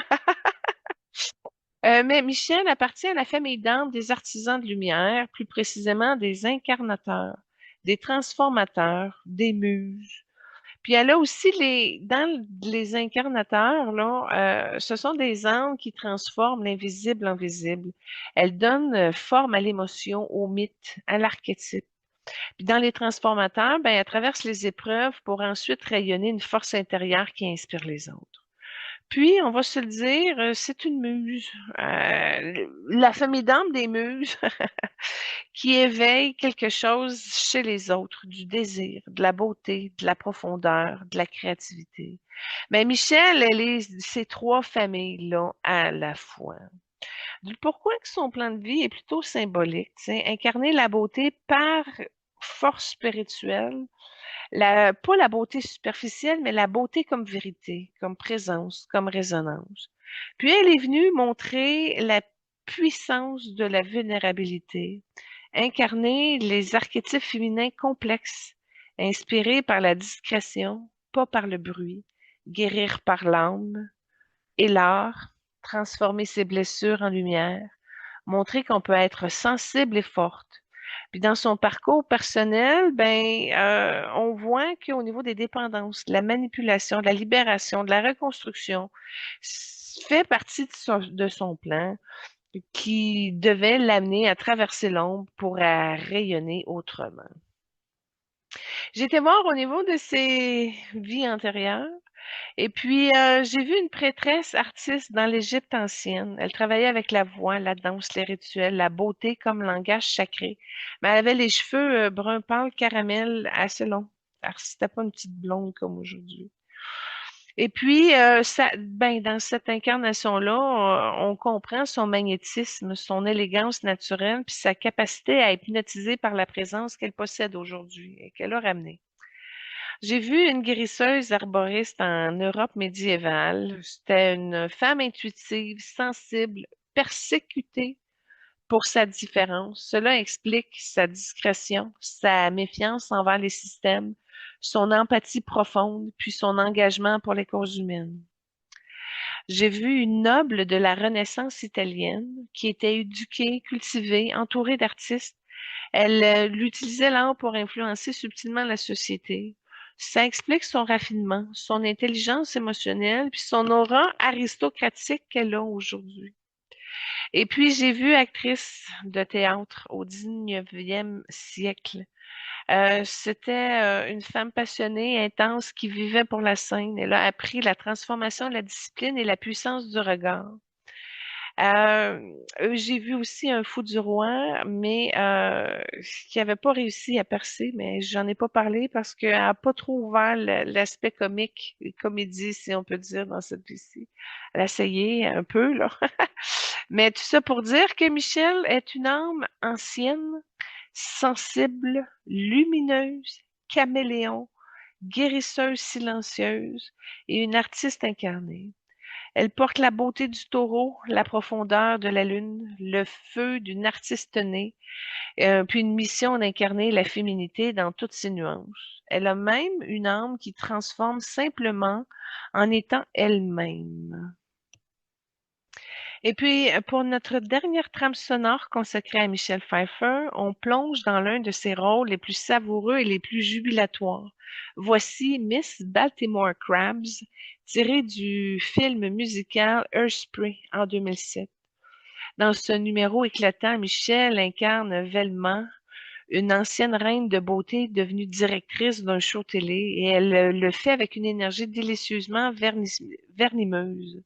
Speaker 1: Mais Michel appartient à la famille d'âmes des artisans de lumière, plus précisément des incarnateurs, des transformateurs, des muses. Puis elle a aussi dans les incarnateurs, là, ce sont des âmes qui transforment l'invisible en visible. Elles donnent forme à l'émotion, au mythe, à l'archétype. Puis dans les transformateurs, ben, elles traversent les épreuves pour ensuite rayonner une force intérieure qui inspire les autres. Puis, on va se le dire, c'est une muse. La famille d'âme des muses qui éveille quelque chose chez les autres, du désir, de la beauté, de la profondeur, de la créativité. Mais Michel, elle est ces trois familles-là à la fois. Pourquoi que son plan de vie est plutôt symbolique, tu sais, incarner la beauté par force spirituelle, pas la beauté superficielle, mais la beauté comme vérité, comme présence, comme résonance. Puis elle est venue montrer la puissance de la vulnérabilité, incarner les archétypes féminins complexes, inspirés par la discrétion, pas par le bruit, guérir par l'âme et l'art, transformer ses blessures en lumière, montrer qu'on peut être sensible et forte. Puis dans son parcours personnel, ben, on voit qu'au niveau des dépendances, de la manipulation, de la libération, de la reconstruction, fait partie de son plan qui devait l'amener à traverser l'ombre pour rayonner autrement. J'ai été voir au niveau de ses vies antérieures. Et puis, j'ai vu une prêtresse artiste dans l'Égypte ancienne. Elle travaillait avec la voix, la danse, les rituels, la beauté comme langage sacré. Mais elle avait les cheveux brun pâle, caramel, assez longs. Alors, c'était pas une petite blonde comme aujourd'hui. Et puis, ben, dans cette incarnation-là, on comprend son magnétisme, son élégance naturelle, puis sa capacité à hypnotiser par la présence qu'elle possède aujourd'hui et qu'elle a ramenée. J'ai vu une guérisseuse arboriste en Europe médiévale. C'était une femme intuitive, sensible, persécutée pour sa différence. Cela explique sa discrétion, sa méfiance envers les systèmes, son empathie profonde, puis son engagement pour les causes humaines. J'ai vu une noble de la Renaissance italienne qui était éduquée, cultivée, entourée d'artistes. Elle utilisait l'art pour influencer subtilement la société. Ça explique son raffinement, son intelligence émotionnelle, puis son aura aristocratique qu'elle a aujourd'hui. Et puis, j'ai vu actrice de théâtre au 19e siècle. C'était une femme passionnée, intense, qui vivait pour la scène. Elle a appris la transformation de la discipline et la puissance du regard. J'ai vu aussi un fou du roi, mais qui n'avait pas réussi à percer, mais j'en ai pas parlé parce qu'elle n'a pas trop ouvert l'aspect comique, et comédie, si on peut dire, dans cette vie-ci. Elle a essayé un peu, là. Mais tout ça pour dire que Michel est une âme ancienne, sensible, lumineuse, caméléon, guérisseuse silencieuse et une artiste incarnée. Elle porte la beauté du taureau, la profondeur de la lune, le feu d'une artiste née, puis une mission d'incarner la féminité dans toutes ses nuances. Elle a même une âme qui transforme simplement en étant elle-même. Et puis, pour notre dernière trame sonore consacrée à Michel Pfeiffer, on plonge dans l'un de ses rôles les plus savoureux et les plus jubilatoires. Voici Miss Baltimore Crabs, tiré du film musical Hairspray en 2007. Dans ce numéro éclatant, Michel incarne Velma, une ancienne reine de beauté devenue directrice d'un show télé, et elle le fait avec une énergie délicieusement vernimeuse.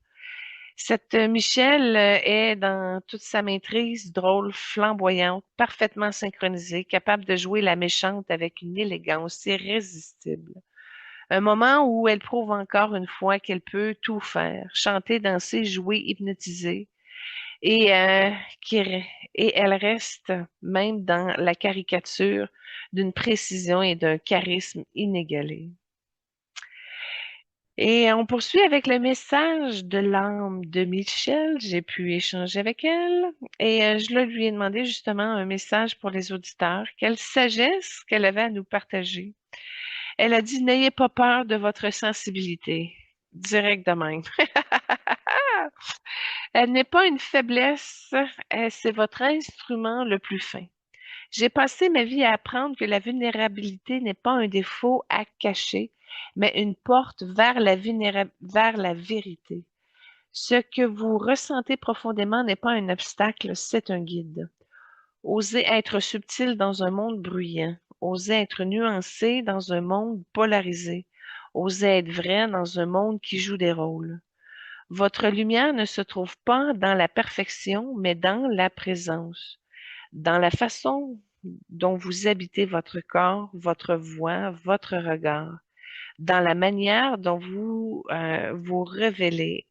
Speaker 1: Cette Michelle est dans toute sa maîtrise, drôle, flamboyante, parfaitement synchronisée, capable de jouer la méchante avec une élégance irrésistible. Un moment où elle prouve encore une fois qu'elle peut tout faire, chanter, danser, jouer, hypnotiser, et, et elle reste même dans la caricature d'une précision et d'un charisme inégalé. Et on poursuit avec le message de l'âme de Michel. J'ai pu échanger avec elle et je lui ai demandé justement un message pour les auditeurs. Quelle sagesse qu'elle avait à nous partager. Elle a dit, n'ayez pas peur de votre sensibilité. Direct de même. Elle n'est pas une faiblesse, c'est votre instrument le plus fin. J'ai passé ma vie à apprendre que la vulnérabilité n'est pas un défaut à cacher, mais une porte vers vers la vérité. Ce que vous ressentez profondément n'est pas un obstacle, c'est un guide. Osez être subtil dans un monde bruyant. Osez être nuancé dans un monde polarisé. Osez être vrai dans un monde qui joue des rôles. Votre lumière ne se trouve pas dans la perfection, mais dans la présence, dans la façon dont vous habitez votre corps, votre voix, votre regard, dans la manière dont vous vous relevez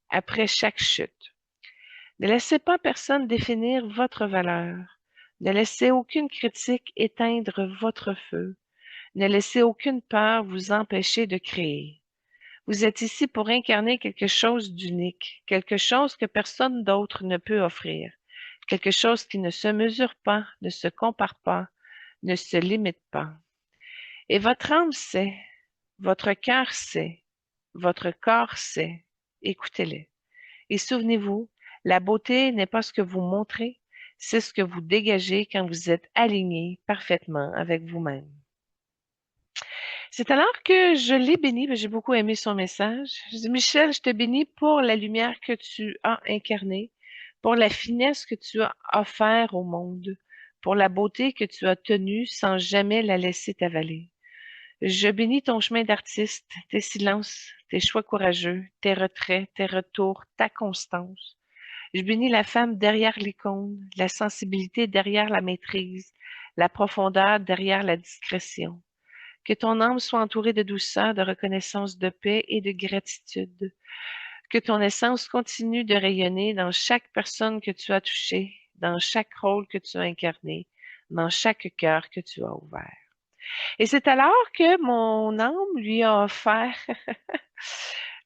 Speaker 1: après chaque chute. Ne laissez pas personne définir votre valeur. Ne laissez aucune critique éteindre votre feu. Ne laissez aucune peur vous empêcher de créer. Vous êtes ici pour incarner quelque chose d'unique, quelque chose que personne d'autre ne peut offrir, quelque chose qui ne se mesure pas, ne se compare pas, ne se limite pas. Et votre âme sait, votre cœur sait, votre corps sait. Écoutez-les. Et souvenez-vous, la beauté n'est pas ce que vous montrez, c'est ce que vous dégagez quand vous êtes aligné parfaitement avec vous-même. C'est alors que je l'ai béni, j'ai beaucoup aimé son message. Je dis, Michel, je te bénis pour la lumière que tu as incarnée, pour la finesse que tu as offert au monde, pour la beauté que tu as tenue sans jamais la laisser t'avaler. Je bénis ton chemin d'artiste, tes silences, tes choix courageux, tes retraits, tes retours, ta constance. Je bénis la femme derrière l'icône, la sensibilité derrière la maîtrise, la profondeur derrière la discrétion. Que ton âme soit entourée de douceur, de reconnaissance, de paix et de gratitude. Que ton essence continue de rayonner dans chaque personne que tu as touchée, dans chaque rôle que tu as incarné, dans chaque cœur que tu as ouvert. Et c'est alors que mon âme lui a offert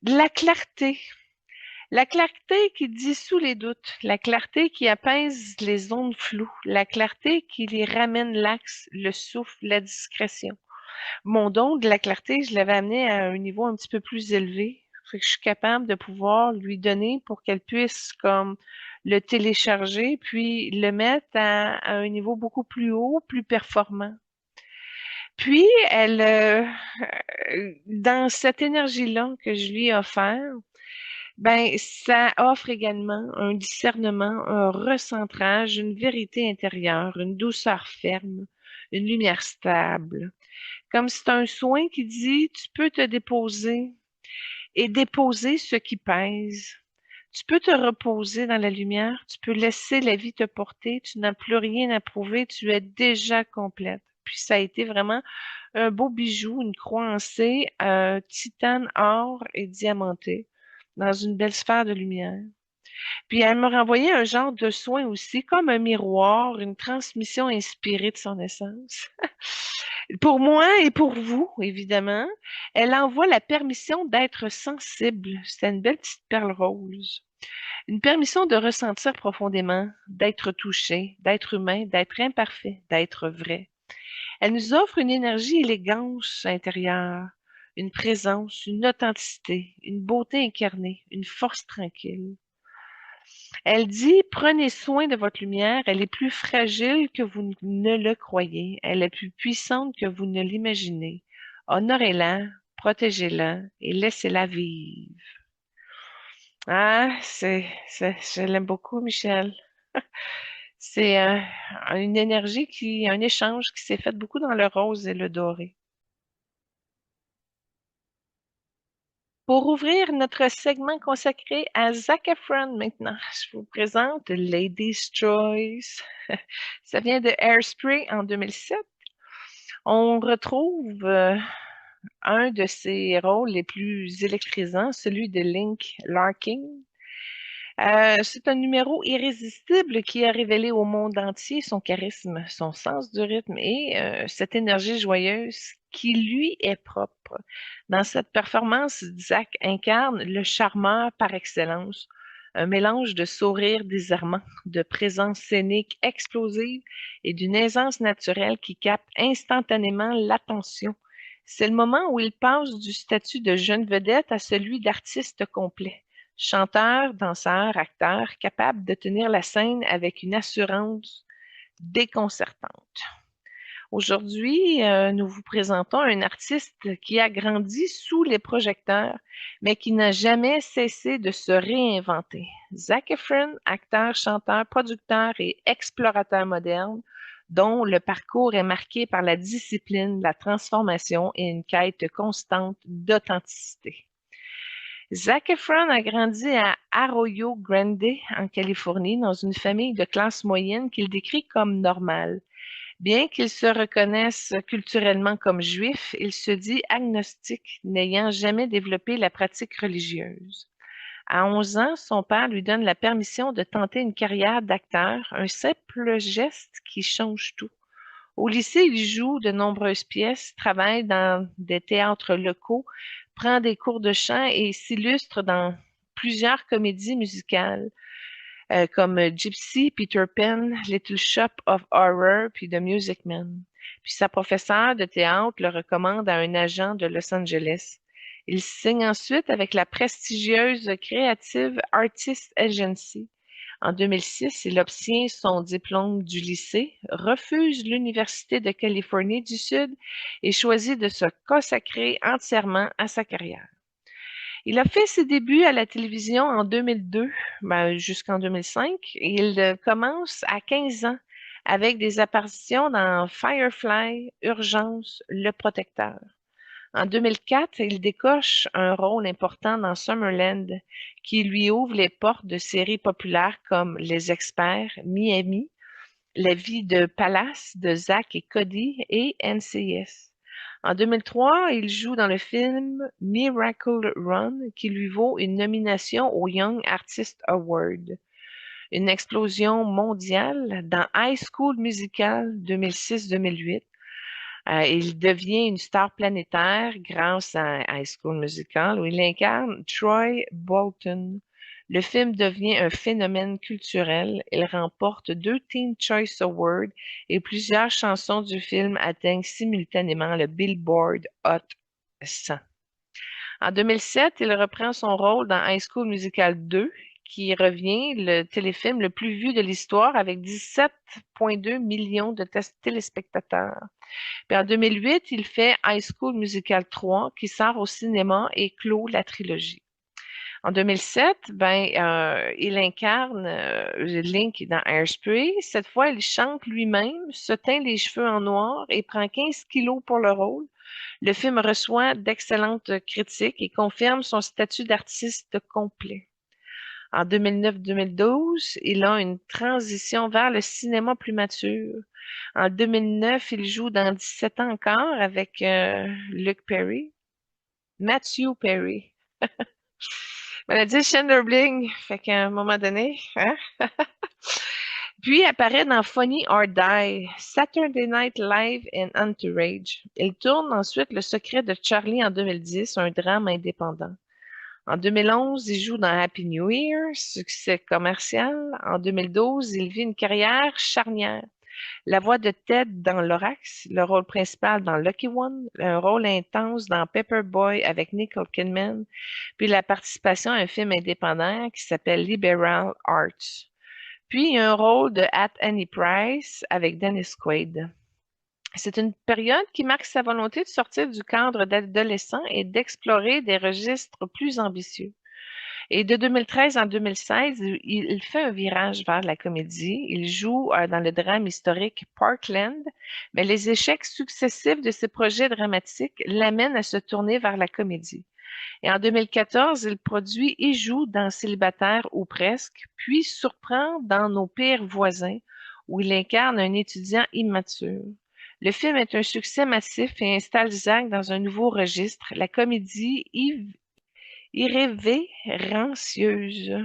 Speaker 1: de la clarté. La clarté qui dissout les doutes, la clarté qui apaise les zones floues, la clarté qui les ramène l'axe, le souffle, la discrétion. Mon don de la clarté, je l'avais amené à un niveau un petit peu plus élevé. Fait que je suis capable de pouvoir lui donner pour qu'elle puisse comme le télécharger, puis le mettre à un niveau beaucoup plus haut, plus performant. Puis, dans cette énergie-là que je lui ai offert, ben, ça offre également un discernement, un recentrage, une vérité intérieure, une douceur ferme, une lumière stable. Comme c'est un soin qui dit, tu peux te déposer et déposer ce qui pèse. Tu peux te reposer dans la lumière, tu peux laisser la vie te porter, tu n'as plus rien à prouver, tu es déjà complète. Puis ça a été vraiment un beau bijou, une croix en C, titane, or et diamanté, dans une belle sphère de lumière. Puis elle me renvoyait un genre de soin aussi, comme un miroir, une transmission inspirée de son essence. Pour moi et pour vous, évidemment, elle envoie la permission d'être sensible. C'était une belle petite perle rose. Une permission de ressentir profondément, d'être touché, d'être humain, d'être imparfait, d'être vrai. Elle nous offre une énergie élégance intérieure, une présence, une authenticité, une beauté incarnée, une force tranquille. Elle dit, prenez soin de votre lumière, elle est plus fragile que vous ne le croyez, elle est plus puissante que vous ne l'imaginez. Honorez-la, protégez-la et laissez-la vivre. Ah, je l'aime beaucoup, Michel. C'est une énergie un échange qui s'est fait beaucoup dans le rose et le doré. Pour ouvrir notre segment consacré à Zac Efron maintenant, je vous présente Lady's Choice. Ça vient de Hairspray en 2007. On retrouve un de ses rôles les plus électrisants, celui de Link Larkin. C'est un numéro irrésistible qui a révélé au monde entier son charisme, son sens du rythme et cette énergie joyeuse qui lui est propre. Dans cette performance, Zach incarne le charmeur par excellence, un mélange de sourire désarmant, de présence scénique explosive et d'une aisance naturelle qui capte instantanément l'attention. C'est le moment où il passe du statut de jeune vedette à celui d'artiste complet. Chanteur, danseur, acteur, capable de tenir la scène avec une assurance déconcertante. Aujourd'hui, nous vous présentons un artiste qui a grandi sous les projecteurs, mais qui n'a jamais cessé de se réinventer. Zac Efron, acteur, chanteur, producteur et explorateur moderne, dont le parcours est marqué par la discipline, la transformation et une quête constante d'authenticité. Zac Efron a grandi à Arroyo Grande, en Californie, dans une famille de classe moyenne qu'il décrit comme normale. Bien qu'il se reconnaisse culturellement comme juif, il se dit agnostique, n'ayant jamais développé la pratique religieuse. À 11 ans, son père lui donne la permission de tenter une carrière d'acteur, un simple geste qui change tout. Au lycée, il joue de nombreuses pièces, travaille dans des théâtres locaux, prend des cours de chant et s'illustre dans plusieurs comédies musicales comme Gypsy, Peter Pan, Little Shop of Horror, puis The Music Man. Puis sa professeure de théâtre le recommande à un agent de Los Angeles. Il signe ensuite avec la prestigieuse Creative Artists Agency. En 2006, il obtient son diplôme du lycée, refuse l'Université de Californie du Sud et choisit de se consacrer entièrement à sa carrière. Il a fait ses débuts à la télévision en 2002, jusqu'en 2005. Il commence à 15 ans avec des apparitions dans Firefly, Urgence, Le Protecteur. En 2004, il décoche un rôle important dans Summerland qui lui ouvre les portes de séries populaires comme Les Experts, Miami, La vie de Palace de Zack et Cody et NCIS. En 2003, il joue dans le film Miracle Run qui lui vaut une nomination au Young Artist Award. Une explosion mondiale dans High School Musical 2006-2008. Il devient une star planétaire grâce à High School Musical où il incarne Troy Bolton. Le film devient un phénomène culturel. Il remporte 2 Teen Choice Awards et plusieurs chansons du film atteignent simultanément le Billboard Hot 100. En 2007, il reprend son rôle dans High School Musical 2, qui revient le téléfilm le plus vu de l'histoire avec 17,2 millions de téléspectateurs. Puis en 2008, il fait High School Musical 3 qui sort au cinéma et clôt la trilogie. En 2007, il incarne Link dans Hairspray. Cette fois, il chante lui-même, se teint les cheveux en noir et prend 15 kilos pour le rôle. Le film reçoit d'excellentes critiques et confirme son statut d'artiste complet. En 2009-2012, il a une transition vers le cinéma plus mature. En 2009, il joue dans 17 ans encore avec Luke Perry. Matthew Perry. On a dit Chandler fait qu'à un moment donné, hein? Puis apparaît dans Funny or Die, Saturday Night Live et Entourage. Il tourne ensuite Le secret de Charlie en 2010, un drame indépendant. En 2011, il joue dans Happy New Year, succès commercial. En 2012, il vit une carrière charnière. La voix de Ted dans Lorax, le rôle principal dans Lucky One, un rôle intense dans Paperboy avec Nicole Kidman, puis la participation à un film indépendant qui s'appelle Liberal Arts. Puis il y a un rôle de At Any Price avec Dennis Quaid. C'est une période qui marque sa volonté de sortir du cadre d'adolescent et d'explorer des registres plus ambitieux. Et de 2013 en 2016, il fait un virage vers la comédie. Il joue dans le drame historique Parkland, mais les échecs successifs de ses projets dramatiques l'amènent à se tourner vers la comédie. Et en 2014, il produit et joue dans Célibataire ou presque, puis surprend dans Nos pires voisins, où il incarne un étudiant immature. Le film est un succès massif et installe Zach dans un nouveau registre, la comédie irrévérencieuse.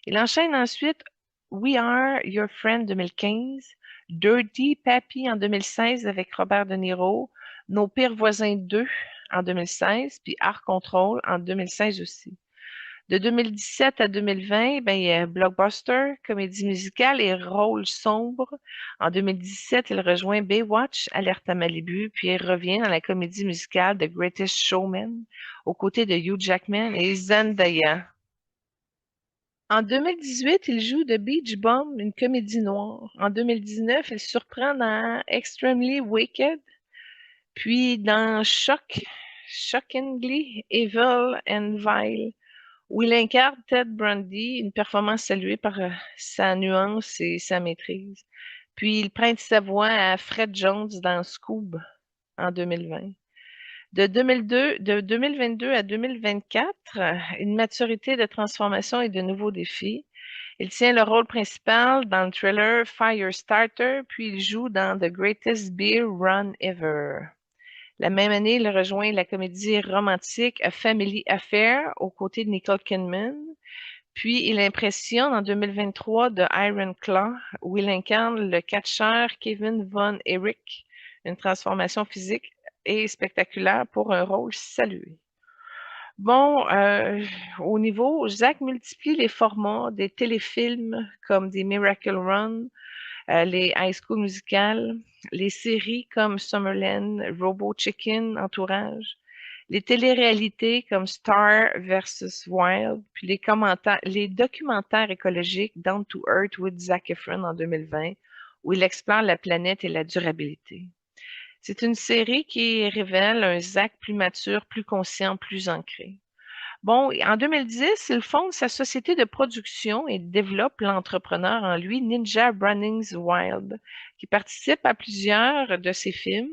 Speaker 1: Il enchaîne ensuite We Are Your Friend 2015, Dirty Pappy en 2016 avec Robert De Niro, Nos pires voisins 2 en 2016, puis Art Control en 2016 aussi. De 2017 à 2020, ben, il y a Blockbuster, comédie musicale et rôle sombre. En 2017, il rejoint Baywatch, Alerte à Malibu, puis il revient dans la comédie musicale The Greatest Showman, aux côtés de Hugh Jackman et Zendaya. En 2018, il joue The Beach Bum, une comédie noire. En 2019, il surprend dans Extremely Wicked, puis dans Shockingly Evil and Vile, où il incarne Ted Bundy, une performance saluée par sa nuance et sa maîtrise. Puis il prête sa voix à Fred Jones dans Scoob en 2020. De 2022 à 2024, une maturité de transformation et de nouveaux défis. Il tient le rôle principal dans le thriller Firestarter, puis il joue dans The Greatest Beer Run Ever. La même année, il rejoint la comédie romantique A Family Affair aux côtés de Nicole Kidman. Puis il impressionne en 2023 de Iron Claw, où il incarne le catcheur Kevin Von Erich, une transformation physique et spectaculaire pour un rôle salué. Bon, au niveau, Zach multiplie les formats des téléfilms comme des Miracle Run, les High School Musical, les séries comme Summerland, Robo Chicken, Entourage, les téléréalités comme Star versus Wild, puis les documentaires écologiques Down to Earth with Zac Efron en 2020, où il explore la planète et la durabilité. C'est une série qui révèle un Zach plus mature, plus conscient, plus ancré. Bon, en 2010, il fonde sa société de production et développe l'entrepreneur en lui, Ninja Runnings Wild, qui participe à plusieurs de ses films.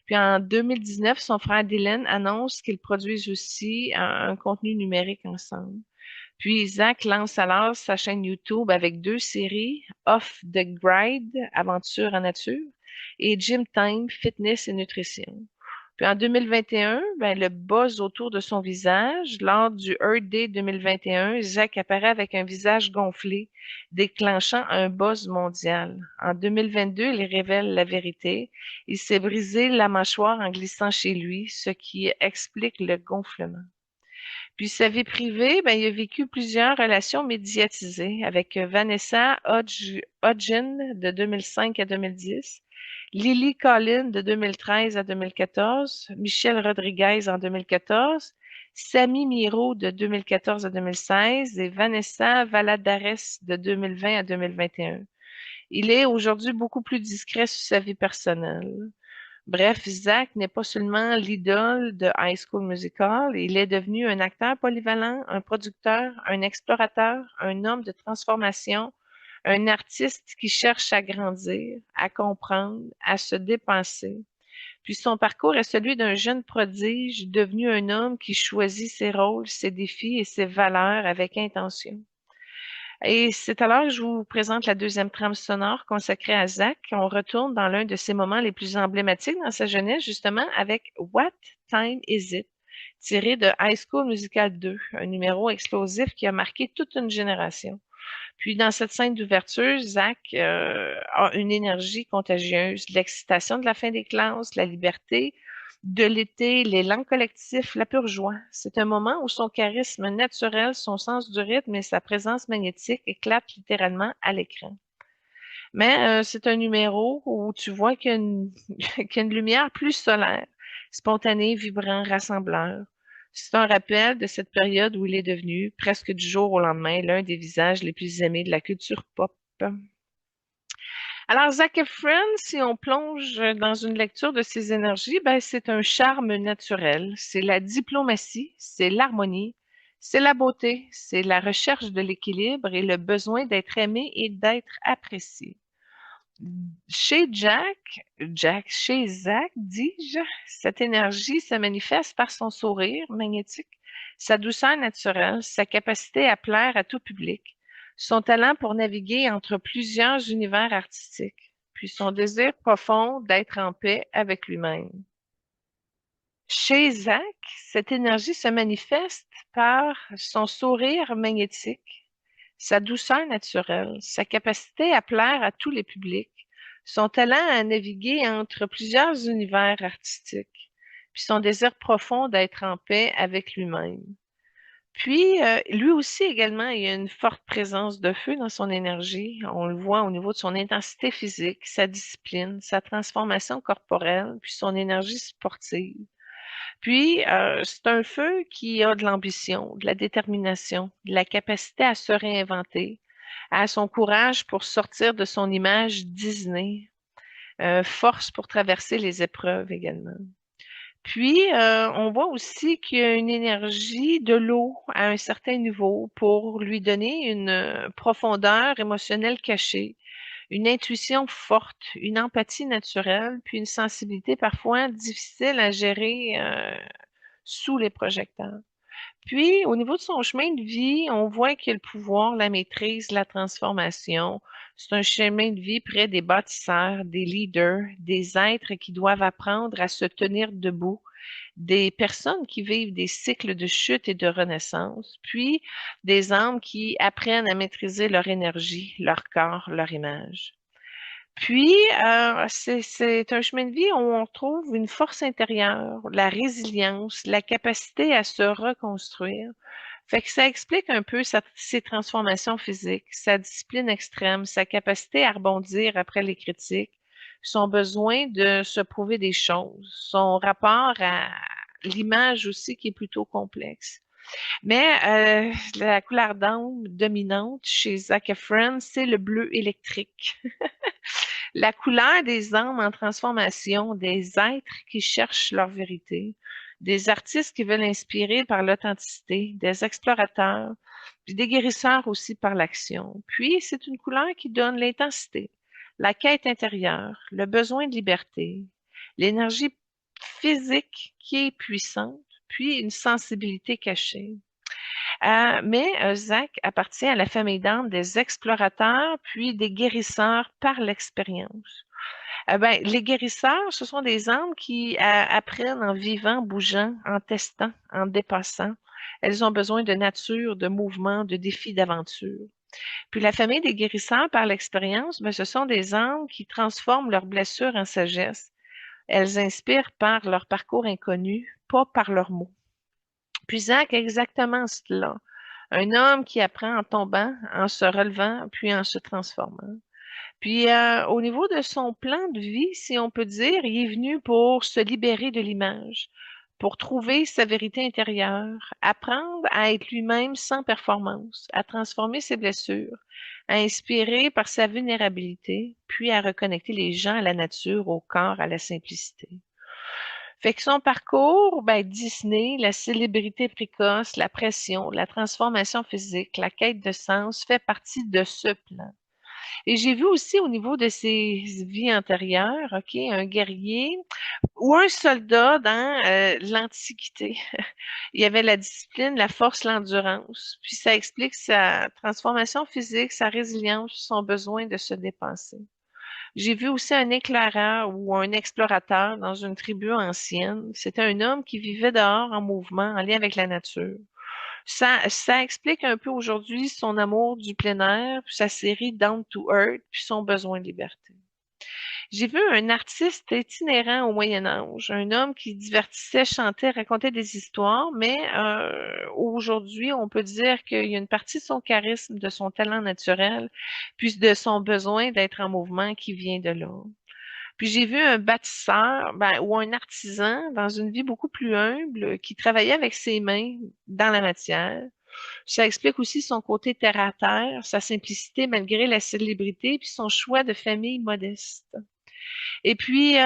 Speaker 1: Puis en 2019, son frère Dylan annonce qu'ils produisent aussi un contenu numérique ensemble. Puis Zach lance alors sa chaîne YouTube avec 2 séries, Off the Grid, Aventure en nature, et Gym Time, Fitness et Nutrition. Puis en 2021, ben, le buzz autour de son visage. Lors du Earth Day 2021, Zach apparaît avec un visage gonflé, déclenchant un buzz mondial. En 2022, il révèle la vérité. Il s'est brisé la mâchoire en glissant chez lui, ce qui explique le gonflement. Puis sa vie privée, ben, il a vécu plusieurs relations médiatisées avec Vanessa Hudgens de 2005 à 2010, Lily Collin de 2013 à 2014, Michelle Rodriguez en 2014, Sami Miro de 2014 à 2016 et Vanessa Valadares de 2020 à 2021. Il est aujourd'hui beaucoup plus discret sur sa vie personnelle. Bref, Zach n'est pas seulement l'idole de High School Musical, il est devenu un acteur polyvalent, un producteur, un explorateur, un homme de transformation, un artiste qui cherche à grandir, à comprendre, à se dépenser. Puis son parcours est celui d'un jeune prodige devenu un homme qui choisit ses rôles, ses défis et ses valeurs avec intention. Et c'est alors que je vous présente la deuxième trame sonore consacrée à Zach. On retourne dans l'un de ses moments les plus emblématiques dans sa jeunesse, justement, avec What Time Is It? Tiré de High School Musical 2, un numéro explosif qui a marqué toute une génération. Puis dans cette scène d'ouverture, Zach a une énergie contagieuse, l'excitation de la fin des classes, la liberté de l'été, l'élan collectif, la pure joie. C'est un moment où son charisme naturel, son sens du rythme et sa présence magnétique éclatent littéralement à l'écran. Mais c'est un numéro où tu vois qu'il y a qu'il y a une lumière plus solaire, spontanée, vibrant, rassembleur. C'est un rappel de cette période où il est devenu, presque du jour au lendemain, l'un des visages les plus aimés de la culture pop. Alors, Zac Efron, si on plonge dans une lecture de ses énergies, ben, c'est un charme naturel, c'est la diplomatie, c'est l'harmonie, c'est la beauté, c'est la recherche de l'équilibre et le besoin d'être aimé et d'être apprécié. Chez chez Zach, dis-je, cette énergie se manifeste par son sourire magnétique, sa douceur naturelle, sa capacité à plaire à tout public, son talent pour naviguer entre plusieurs univers artistiques, puis son désir profond d'être en paix avec lui-même. Chez Zach, cette énergie se manifeste par son sourire magnétique, sa douceur naturelle, sa capacité à plaire à tous les publics, son talent à naviguer entre plusieurs univers artistiques, puis son désir profond d'être en paix avec lui-même. Puis, lui aussi également, il y a une forte présence de feu dans son énergie. On le voit au niveau de son intensité physique, sa discipline, sa transformation corporelle, puis son énergie sportive. Puis, c'est un feu qui a de l'ambition, de la détermination, de la capacité à se réinventer, à son courage pour sortir de son image Disney, force pour traverser les épreuves également. Puis, on voit aussi qu'il y a une énergie de l'eau à un certain niveau pour lui donner une profondeur émotionnelle cachée, une intuition forte, une empathie naturelle, puis une sensibilité parfois difficile à gérer sous les projecteurs. Puis, au niveau de son chemin de vie, on voit qu'il y a le pouvoir, la maîtrise, la transformation. C'est un chemin de vie près des bâtisseurs, des leaders, des êtres qui doivent apprendre à se tenir debout, des personnes qui vivent des cycles de chute et de renaissance, puis des âmes qui apprennent à maîtriser leur énergie, leur corps, leur image. Puis, c'est un chemin de vie où on trouve une force intérieure, la résilience, la capacité à se reconstruire. Fait que ça explique un peu ses transformations physiques, sa discipline extrême, sa capacité à rebondir après les critiques, son besoin de se prouver des choses, son rapport à l'image aussi qui est plutôt complexe. Mais la couleur d'âme dominante chez Zac Efron, c'est le bleu électrique. La couleur des âmes en transformation, des êtres qui cherchent leur vérité, des artistes qui veulent inspirer par l'authenticité, des explorateurs, puis des guérisseurs aussi par l'action. Puis, c'est une couleur qui donne l'intensité, la quête intérieure, le besoin de liberté, l'énergie physique qui est puissante, puis une sensibilité cachée. Mais Zach appartient à la famille d'âmes des explorateurs, puis des guérisseurs par l'expérience. Ben, les guérisseurs, ce sont des âmes qui apprennent en vivant, bougeant, en testant, en dépassant. Elles ont besoin de nature, de mouvement, de défis, d'aventure. Puis la famille des guérisseurs par l'expérience, ben, ce sont des âmes qui transforment leurs blessures en sagesse. Elles inspirent par leur parcours inconnu, pas par leurs mots. Puis Zach a exactement cela. Un homme qui apprend en tombant, en se relevant, puis en se transformant. Puis au niveau de son plan de vie, si on peut dire, il est venu pour se libérer de l'image, pour trouver sa vérité intérieure, apprendre à être lui-même sans performance, à transformer ses blessures, à inspirer par sa vulnérabilité, puis à reconnecter les gens à la nature, au corps, à la simplicité. Fait que son parcours, ben, Disney, la célébrité précoce, la pression, la transformation physique, la quête de sens fait partie de ce plan. Et j'ai vu aussi au niveau de ses vies antérieures, OK, un guerrier ou un soldat dans l'Antiquité. Il y avait la discipline, la force, l'endurance. Puis ça explique sa transformation physique, sa résilience, son besoin de se dépasser. J'ai vu aussi un éclaireur ou un explorateur dans une tribu ancienne. C'était un homme qui vivait dehors en mouvement, en lien avec la nature. Ça explique un peu aujourd'hui son amour du plein air, puis sa série Down to Earth, puis son besoin de liberté. J'ai vu un artiste itinérant au Moyen Âge, un homme qui divertissait, chantait, racontait des histoires, mais aujourd'hui, on peut dire qu'il y a une partie de son charisme, de son talent naturel, puis de son besoin d'être en mouvement qui vient de là. Puis j'ai vu un bâtisseur, ou un artisan dans une vie beaucoup plus humble qui travaillait avec ses mains dans la matière. Ça explique aussi son côté terre à terre, sa simplicité malgré la célébrité, puis son choix de famille modeste. Et puis,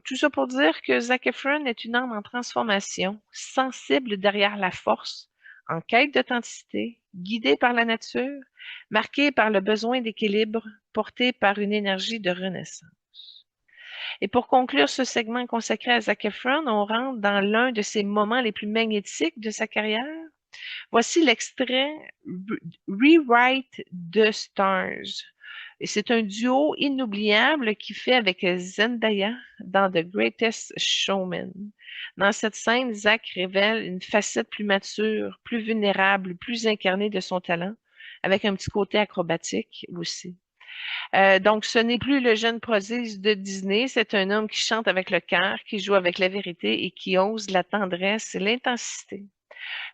Speaker 1: tout ça pour dire que Zac Efron est une âme en transformation, sensible derrière la force, en quête d'authenticité, guidée par la nature, marquée par le besoin d'équilibre, portée par une énergie de renaissance. Et pour conclure ce segment consacré à Zac Efron, on rentre dans l'un de ses moments les plus magnétiques de sa carrière. Voici l'extrait Rewrite the Stars. Et c'est un duo inoubliable qu'il fait avec Zendaya dans The Greatest Showman. Dans cette scène, Zach révèle une facette plus mature, plus vulnérable, plus incarnée de son talent, avec un petit côté acrobatique aussi. Donc, ce n'est plus le jeune prodige de Disney, c'est un homme qui chante avec le cœur, qui joue avec la vérité et qui ose la tendresse et l'intensité.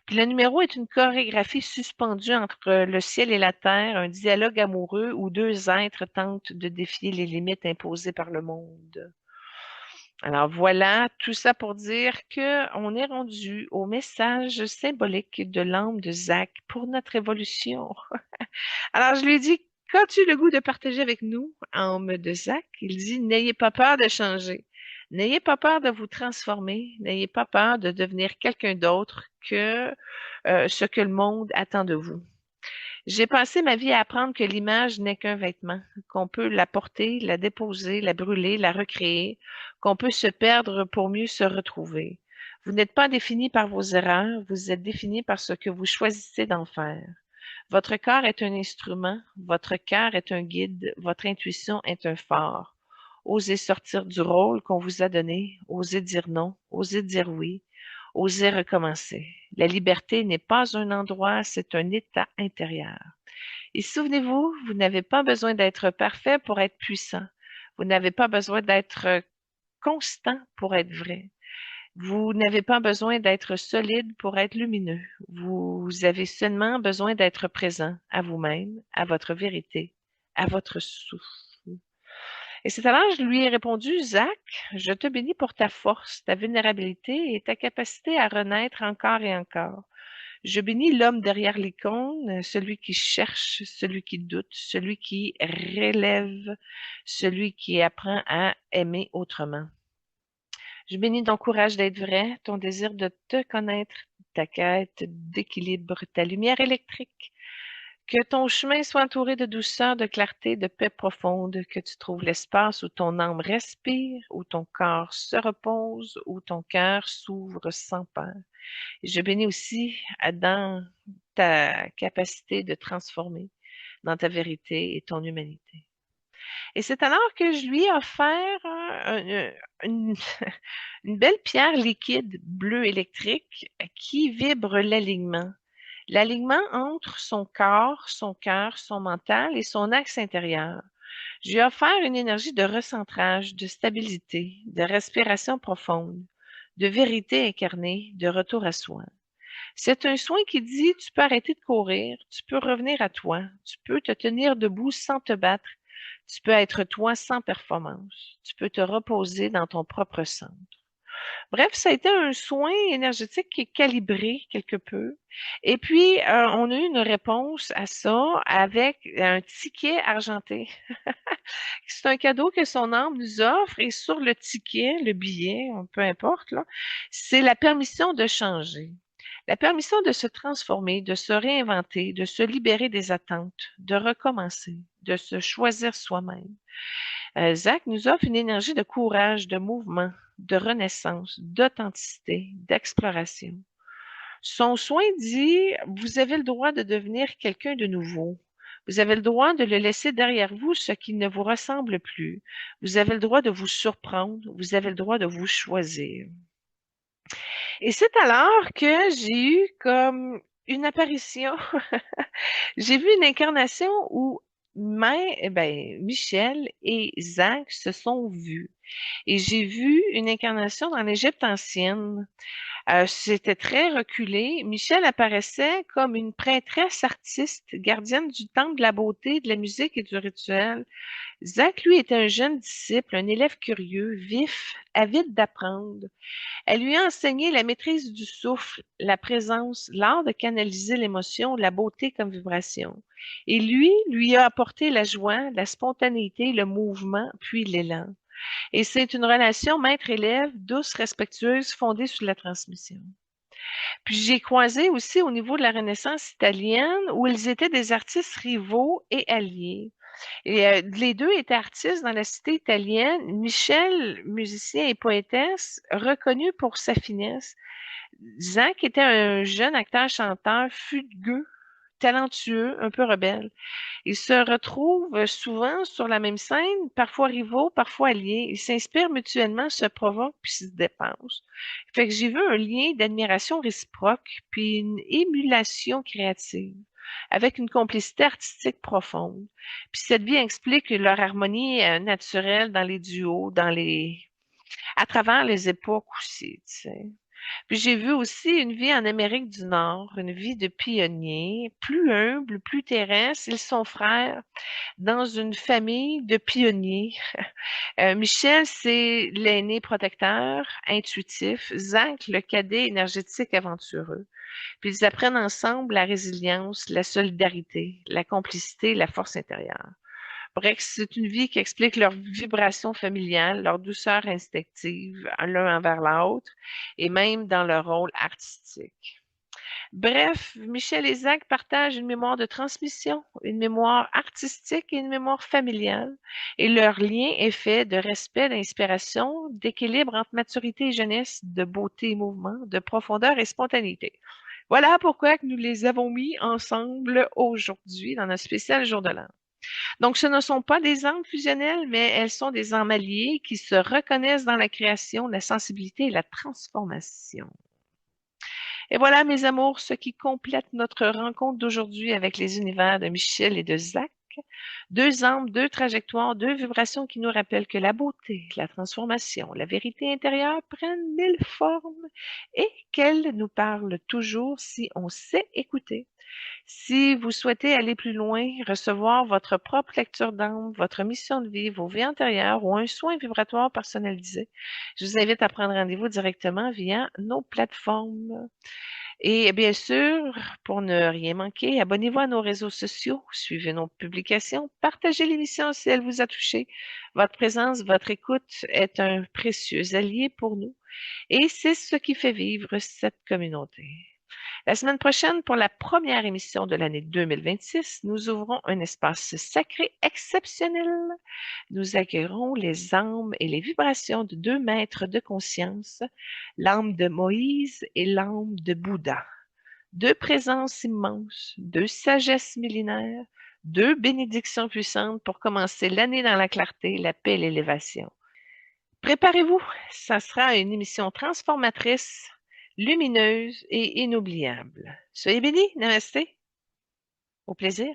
Speaker 1: Puis le numéro est une chorégraphie suspendue entre le ciel et la terre, un dialogue amoureux où deux êtres tentent de défier les limites imposées par le monde. Alors voilà, tout ça pour dire qu'on est rendu au message symbolique de l'âme de Zach pour notre évolution. Alors je lui dis, qu'as-tu le goût de partager avec nous, âme de Zach? Il dit, n'ayez pas peur de changer. N'ayez pas peur de vous transformer. N'ayez pas peur de devenir quelqu'un d'autre que ce que le monde attend de vous. J'ai passé ma vie à apprendre que l'image n'est qu'un vêtement, qu'on peut la porter, la déposer, la brûler, la recréer, qu'on peut se perdre pour mieux se retrouver. Vous n'êtes pas défini par vos erreurs, vous êtes défini par ce que vous choisissez d'en faire. Votre corps est un instrument, votre cœur est un guide, votre intuition est un phare. Osez sortir du rôle qu'on vous a donné, osez dire non, osez dire oui, osez recommencer. La liberté n'est pas un endroit, c'est un état intérieur. Et souvenez-vous, vous n'avez pas besoin d'être parfait pour être puissant. Vous n'avez pas besoin d'être constant pour être vrai. Vous n'avez pas besoin d'être solide pour être lumineux. Vous avez seulement besoin d'être présent à vous-même, à votre vérité, à votre souffle. Et c'est alors je lui ai répondu, Zach, je te bénis pour ta force, ta vulnérabilité et ta capacité à renaître encore et encore. Je bénis l'homme derrière l'icône, celui qui cherche, celui qui doute, celui qui relève, celui qui apprend à aimer autrement. Je bénis ton courage d'être vrai, ton désir de te connaître, ta quête d'équilibre, ta lumière électrique. Que ton chemin soit entouré de douceur, de clarté, de paix profonde, que tu trouves l'espace où ton âme respire, où ton corps se repose, où ton cœur s'ouvre sans peur. Et je bénis aussi dans ta capacité de transformer, dans ta vérité et ton humanité. Et c'est alors que je lui ai offert une, une belle pierre liquide bleue électrique qui vibre l'alignement. L'alignement entre son corps, son cœur, son mental et son axe intérieur. Je lui ai offert une énergie de recentrage, de stabilité, de respiration profonde, de vérité incarnée, de retour à soi. C'est un soin qui dit, tu peux arrêter de courir, tu peux revenir à toi, tu peux te tenir debout sans te battre, tu peux être toi sans performance, tu peux te reposer dans ton propre centre. Bref, ça a été un soin énergétique qui est calibré quelque peu. Et puis, on a eu une réponse à ça avec un ticket argenté. C'est un cadeau que son âme nous offre et sur le ticket, le billet, peu importe, là, c'est la permission de changer. La permission de se transformer, de se réinventer, de se libérer des attentes, de recommencer, de se choisir soi-même. Zach nous offre une énergie de courage, de mouvement, de renaissance, d'authenticité, d'exploration. Son soin dit, vous avez le droit de devenir quelqu'un de nouveau. Vous avez le droit de le laisser derrière vous, ce qui ne vous ressemble plus. Vous avez le droit de vous surprendre. Vous avez le droit de vous choisir. Et c'est alors que j'ai eu comme une apparition. J'ai vu une incarnation où Michel et Zach se sont vus. Et j'ai vu une incarnation dans l'Égypte ancienne. C'était très reculé. Michel apparaissait comme une prêtresse artiste, gardienne du temple de la beauté, de la musique et du rituel. Zach, lui, était un jeune disciple, un élève curieux, vif, avide d'apprendre. Elle lui a enseigné la maîtrise du souffle, la présence, l'art de canaliser l'émotion, la beauté comme vibration. Et lui a apporté la joie, la spontanéité, le mouvement, puis l'élan. Et c'est une relation maître-élève, douce, respectueuse, fondée sur la transmission. Puis j'ai croisé aussi au niveau de la Renaissance italienne où ils étaient des artistes rivaux et alliés. Et les deux étaient artistes dans la cité italienne. Michel, musicien et poétesse, reconnu pour sa finesse. Zach était un jeune acteur-chanteur fugueux, talentueux, un peu rebelle. Ils se retrouvent souvent sur la même scène, parfois rivaux, parfois alliés. Ils s'inspirent mutuellement, se provoquent puis se dépensent. Fait que j'ai vu un lien d'admiration réciproque puis une émulation créative avec une complicité artistique profonde. Puis cette vie explique leur harmonie naturelle dans les duos, à travers les époques aussi, tu sais. Puis j'ai vu aussi une vie en Amérique du Nord, une vie de pionnier, plus humble, plus terrestre. Ils sont frères dans une famille de pionniers. Michel, c'est l'aîné protecteur, intuitif. Zach, le cadet énergétique aventureux. Puis ils apprennent ensemble la résilience, la solidarité, la complicité, la force intérieure. Bref, c'est une vie qui explique leur vibration familiale, leur douceur instinctive l'un envers l'autre et même dans leur rôle artistique. Bref, Michel et Zach partagent une mémoire de transmission, une mémoire artistique et une mémoire familiale. Et leur lien est fait de respect, d'inspiration, d'équilibre entre maturité et jeunesse, de beauté et mouvement, de profondeur et spontanéité. Voilà pourquoi nous les avons mis ensemble aujourd'hui dans notre spécial Jour de l'An. Donc, ce ne sont pas des âmes fusionnelles, mais elles sont des âmes alliées qui se reconnaissent dans la création, la sensibilité et la transformation. Et voilà, mes amours, ce qui complète notre rencontre d'aujourd'hui avec les univers de Michel et de Zach. Deux âmes, deux trajectoires, deux vibrations qui nous rappellent que la beauté, la transformation, la vérité intérieure prennent mille formes et qu'elles nous parlent toujours si on sait écouter. Si vous souhaitez aller plus loin, recevoir votre propre lecture d'âme, votre mission de vie, vos vies antérieures ou un soin vibratoire personnalisé, je vous invite à prendre rendez-vous directement via nos plateformes. Et bien sûr, pour ne rien manquer, abonnez-vous à nos réseaux sociaux, suivez nos publications, partagez l'émission si elle vous a touché. Votre présence, votre écoute est un précieux allié pour nous et c'est ce qui fait vivre cette communauté. La semaine prochaine, pour la première émission de l'année 2026, nous ouvrons un espace sacré exceptionnel. Nous accueillerons les âmes et les vibrations de deux maîtres de conscience, l'âme de Moïse et l'âme de Bouddha. Deux présences immenses, deux sagesses millénaires, deux bénédictions puissantes pour commencer l'année dans la clarté, la paix et l'élévation. Préparez-vous, ça sera une émission transformatrice, lumineuse et inoubliable. Soyez bénis, namasté. Au plaisir.